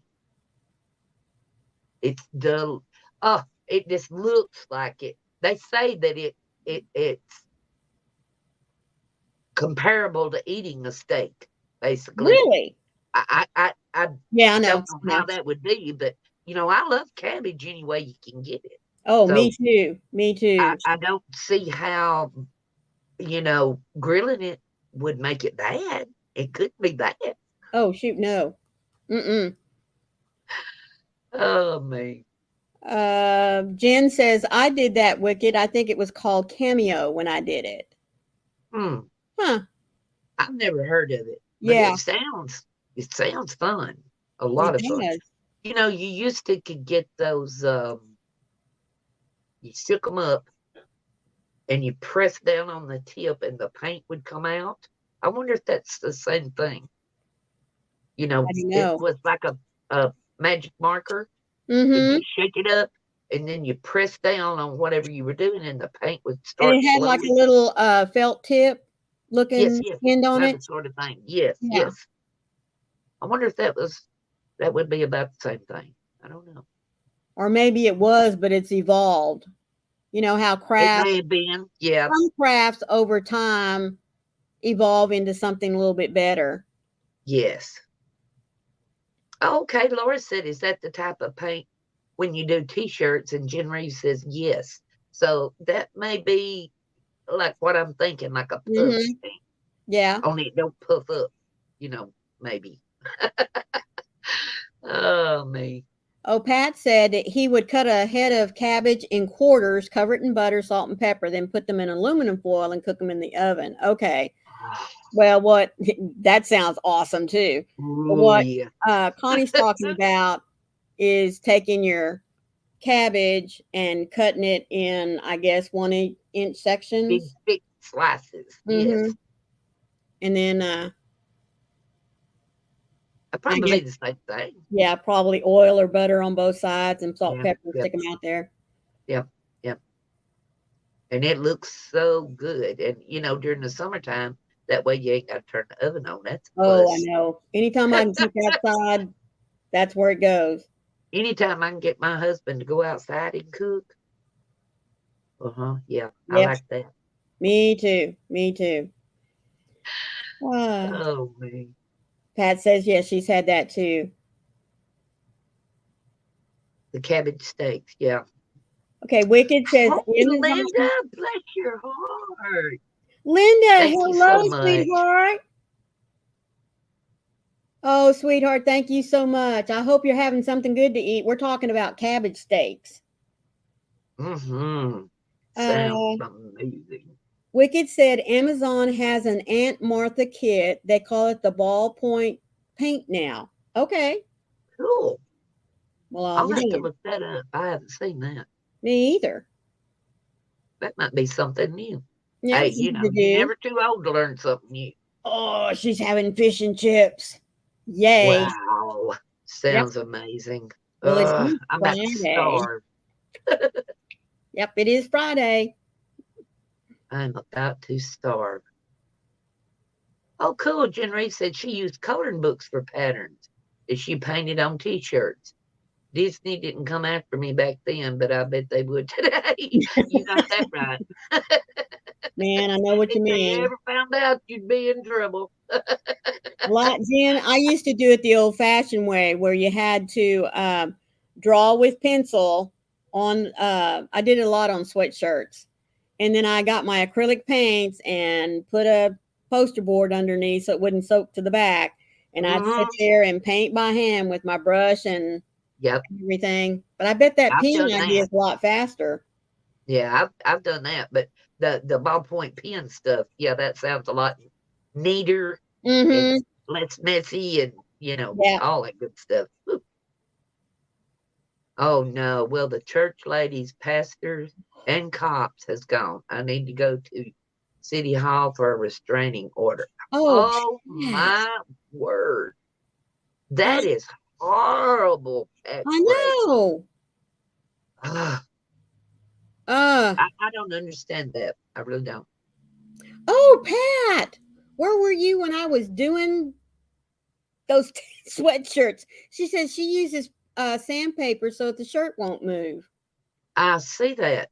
Speaker 2: It's the oh, it just looks like it. They say that it's comparable to eating a steak, basically.
Speaker 1: Really?
Speaker 2: I
Speaker 1: Yeah, I know.
Speaker 2: don't know
Speaker 1: I know.
Speaker 2: how that would be, but you know, I love cabbage any way you can get it.
Speaker 1: Oh, me
Speaker 2: So
Speaker 1: too. Me too.
Speaker 2: I don't see how, you know, grilling it would make it bad. It couldn't be bad.
Speaker 1: Oh, shoot, no. Mm-mm.
Speaker 2: Oh man.
Speaker 1: Jen says I did that wicked. I think it was called Cameo when I did it.
Speaker 2: Hmm.
Speaker 1: Huh.
Speaker 2: I've never heard of it, but
Speaker 1: Yeah,
Speaker 2: it sounds fun. A
Speaker 1: it
Speaker 2: lot of fun.
Speaker 1: does.
Speaker 2: You know, you used to could get those you shook them up and you press down on the tip and the paint would come out. I wonder if that's the same thing. You
Speaker 1: I
Speaker 2: know,
Speaker 1: don't
Speaker 2: it
Speaker 1: know.
Speaker 2: was like a magic marker and
Speaker 1: Mm-hmm.
Speaker 2: you shake it up and then you press down on whatever you were doing and the paint would
Speaker 1: And
Speaker 2: start
Speaker 1: it had like a
Speaker 2: flowing.
Speaker 1: little felt tip
Speaker 2: Yes,
Speaker 1: looking
Speaker 2: yes,
Speaker 1: end on
Speaker 2: kind of
Speaker 1: it.
Speaker 2: sort of thing. Yes,
Speaker 1: Yeah.
Speaker 2: yes. I wonder if that would be about the same thing. I don't know.
Speaker 1: Or maybe it was, but it's evolved. You know how
Speaker 2: It may have been. Yeah.
Speaker 1: some crafts over time evolve into something a little bit better.
Speaker 2: Yes. Okay, Laura said, is that the type of paint when you do t-shirts? And Jen Reeves says yes. So that may be like what I'm thinking, like a puff
Speaker 1: Mm-hmm.
Speaker 2: paint.
Speaker 1: Yeah.
Speaker 2: Only it don't puff up, maybe. Oh, me.
Speaker 1: Oh, Pat said that he would cut a head of cabbage in quarters, cover it in butter, salt, and pepper, then put them in aluminum foil and cook them in the oven. Okay. Well, what that sounds awesome too. But
Speaker 2: Oh,
Speaker 1: what
Speaker 2: yeah.
Speaker 1: Connie's talking about is taking your cabbage and cutting it in, I guess, 1 inch
Speaker 2: Big,
Speaker 1: sections.
Speaker 2: thick slices. Yes.
Speaker 1: Mm-hmm. And then,
Speaker 2: It'd
Speaker 1: I
Speaker 2: probably
Speaker 1: guess,
Speaker 2: be the same thing.
Speaker 1: yeah, probably oil or butter on both sides and salt,
Speaker 2: Yeah.
Speaker 1: pepper, and
Speaker 2: Yep.
Speaker 1: stick them out there.
Speaker 2: Yep. Yep. And it looks so good. And, during the summertime, that way you ain't got to turn the oven on. That's a
Speaker 1: Oh, I
Speaker 2: plus.
Speaker 1: know. Anytime I can cook outside, that's where it goes.
Speaker 2: Anytime I can get my husband to go outside and cook. Yeah, I
Speaker 1: Yep.
Speaker 2: like that.
Speaker 1: Me too. Me too.
Speaker 2: Oh, man.
Speaker 1: Pat says, yes, she's had that too.
Speaker 2: The cabbage steaks, yeah.
Speaker 1: Okay, Wicked says,
Speaker 2: Hey, Linda, bless your heart.
Speaker 1: Linda,
Speaker 2: Thank you so
Speaker 1: hello,
Speaker 2: much.
Speaker 1: sweetheart. Oh, sweetheart, thank you so much. I hope you're having something good to eat. We're talking about cabbage steaks.
Speaker 2: Mm-hmm. Sounds
Speaker 1: Uh,
Speaker 2: amazing.
Speaker 1: Wicked said Amazon has an Aunt Martha kit. They call it the ballpoint paint now. Okay.
Speaker 2: Cool.
Speaker 1: Well, I'll
Speaker 2: I'll
Speaker 1: be
Speaker 2: have to
Speaker 1: damned.
Speaker 2: look that up. I haven't seen that.
Speaker 1: Me either.
Speaker 2: That might be something new.
Speaker 1: Yep,
Speaker 2: Hey,
Speaker 1: something to
Speaker 2: you're
Speaker 1: do.
Speaker 2: never too old to learn something new.
Speaker 1: Oh, she's having fish and chips. Yay.
Speaker 2: Wow.
Speaker 1: Yep.
Speaker 2: Sounds amazing.
Speaker 1: Well, it's
Speaker 2: I'm about to
Speaker 1: Friday.
Speaker 2: starve.
Speaker 1: Yep, it is Friday.
Speaker 2: I'm about to starve. Oh, cool. Jen Reed said she used coloring books for patterns that she painted on t-shirts. Disney didn't come after me back then, but I bet they would today. You got that right.
Speaker 1: Man, I know what
Speaker 2: If
Speaker 1: you
Speaker 2: they
Speaker 1: mean.
Speaker 2: ever found out, you'd be in trouble.
Speaker 1: Like Jen, I used to do it the old-fashioned way, where you had to draw with pencil on. I did it a lot on sweatshirts, and then I got my acrylic paints and put a poster board underneath so it wouldn't soak to the back. And I'd sit
Speaker 2: Hmm.
Speaker 1: there and paint by hand with my brush and
Speaker 2: Yep,
Speaker 1: everything. But I bet that
Speaker 2: I've
Speaker 1: pen
Speaker 2: done
Speaker 1: idea
Speaker 2: that.
Speaker 1: is a lot faster.
Speaker 2: Yeah, I've done that. But the ballpoint pen stuff, yeah, that sounds a lot neater and
Speaker 1: Mm-hmm.
Speaker 2: less messy and
Speaker 1: Yeah.
Speaker 2: all that good stuff. Whew. Oh no. Well, the church ladies, pastors, and cops has gone. I need to go to City Hall for a restraining order.
Speaker 1: Oh,
Speaker 2: Oh
Speaker 1: Pat.
Speaker 2: my word.
Speaker 1: I,
Speaker 2: That is horrible, Pat
Speaker 1: I
Speaker 2: Gray.
Speaker 1: know.
Speaker 2: Ugh,
Speaker 1: Uh,
Speaker 2: I don't understand that. I really don't.
Speaker 1: oh, Pat. Where were you when I was doing those sweatshirts? She says she uses sandpaper so the shirt won't move.
Speaker 2: I see that.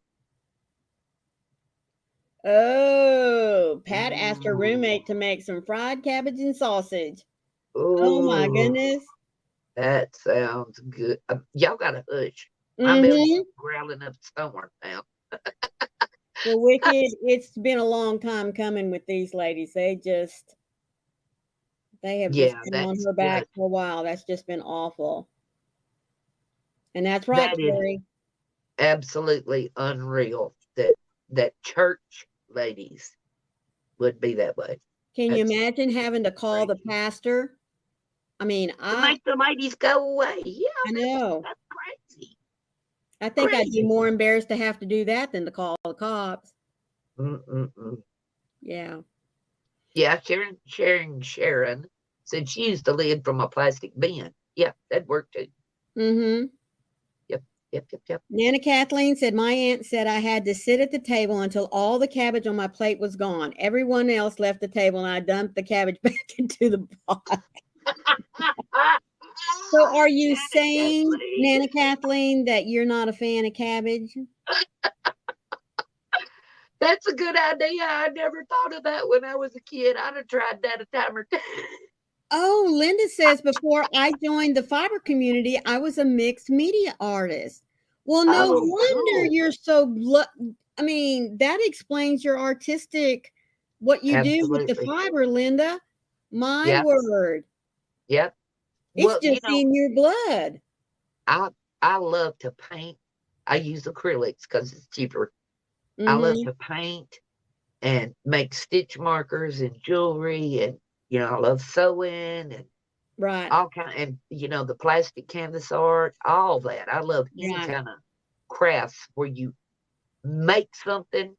Speaker 1: Oh, Pat asked her
Speaker 2: Ooh,
Speaker 1: roommate to make some fried cabbage and sausage. Oh my
Speaker 2: ooh,
Speaker 1: goodness.
Speaker 2: that sounds good. Y'all got to hush. My belly's
Speaker 1: Mm-hmm.
Speaker 2: growling up somewhere now.
Speaker 1: Well, Wicked, it's been a long time coming with these ladies. They have just
Speaker 2: Yeah,
Speaker 1: been on
Speaker 2: that's
Speaker 1: her back
Speaker 2: just
Speaker 1: for a while. That's just been awful. And that's right,
Speaker 2: that is
Speaker 1: Terry.
Speaker 2: absolutely unreal that church ladies would be that way.
Speaker 1: Can you
Speaker 2: That's
Speaker 1: imagine having to call the
Speaker 2: crazy.
Speaker 1: pastor? I mean,
Speaker 2: To make the ladies go away. Yeah,
Speaker 1: I know.
Speaker 2: that's crazy.
Speaker 1: I think I'd be
Speaker 2: Crazy.
Speaker 1: more embarrassed to have to do that than to call the cops.
Speaker 2: Mm-mm-mm.
Speaker 1: Yeah.
Speaker 2: Yeah, Sharon said she used the lid from a plastic bin. Yeah, that'd work too.
Speaker 1: Mm-hmm.
Speaker 2: Yep, yep, yep, yep.
Speaker 1: Nana Kathleen said, my aunt said I had to sit at the table until all the cabbage on my plate was gone. Everyone else left the table and I dumped the cabbage back into the pot. So are you
Speaker 2: Janet
Speaker 1: saying,
Speaker 2: Kathleen.
Speaker 1: Nana Kathleen, that you're not a fan of cabbage?
Speaker 2: That's a good idea. I never thought of that when I was a kid. I'd have tried that a time or two.
Speaker 1: Oh, Linda says before I joined the fiber community, I was a mixed media artist. Well, no
Speaker 2: Oh,
Speaker 1: wonder
Speaker 2: cool.
Speaker 1: you're so. I mean, that explains your artistic, what you do with the
Speaker 2: Absolutely.
Speaker 1: fiber, Linda. My
Speaker 2: Yep.
Speaker 1: word,
Speaker 2: Yep.
Speaker 1: it's
Speaker 2: Well,
Speaker 1: just in your blood.
Speaker 2: I I love to paint. I use acrylics because it's cheaper. I love
Speaker 1: Mm-hmm.
Speaker 2: to paint and make stitch markers and jewelry, and I love sewing and
Speaker 1: Right,
Speaker 2: all kind, and the plastic canvas art, all that. I love any
Speaker 1: right.
Speaker 2: kind of crafts where you make something,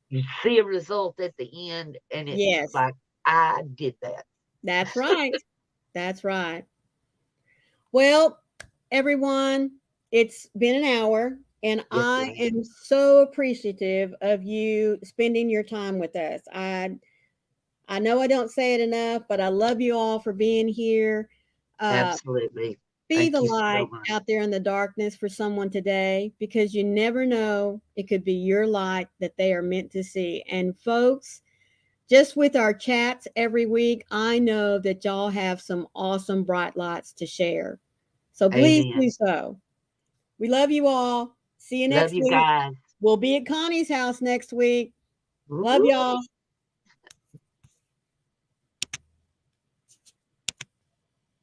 Speaker 2: you see a result at the end, and it's
Speaker 1: Yes,
Speaker 2: like, I did that.
Speaker 1: that's right. That's right. Well, everyone, it's been an hour, and
Speaker 2: Yes,
Speaker 1: I
Speaker 2: it is.
Speaker 1: am so appreciative of you spending your time with us. I know I don't say it enough, but I love you all for being here. Uh,
Speaker 2: Absolutely.
Speaker 1: be
Speaker 2: Thank
Speaker 1: the
Speaker 2: you so
Speaker 1: light
Speaker 2: much.
Speaker 1: out there in the darkness for someone today, because you never know, it could be your light that they are meant to see. And folks, just with our chats every week, I know that y'all have some awesome bright lights to share. So please do
Speaker 2: Amen.
Speaker 1: so. We love you all. See you
Speaker 2: Love
Speaker 1: next
Speaker 2: you
Speaker 1: week.
Speaker 2: guys.
Speaker 1: We'll be at Connie's house next week. Love
Speaker 2: Woo.
Speaker 1: y'all.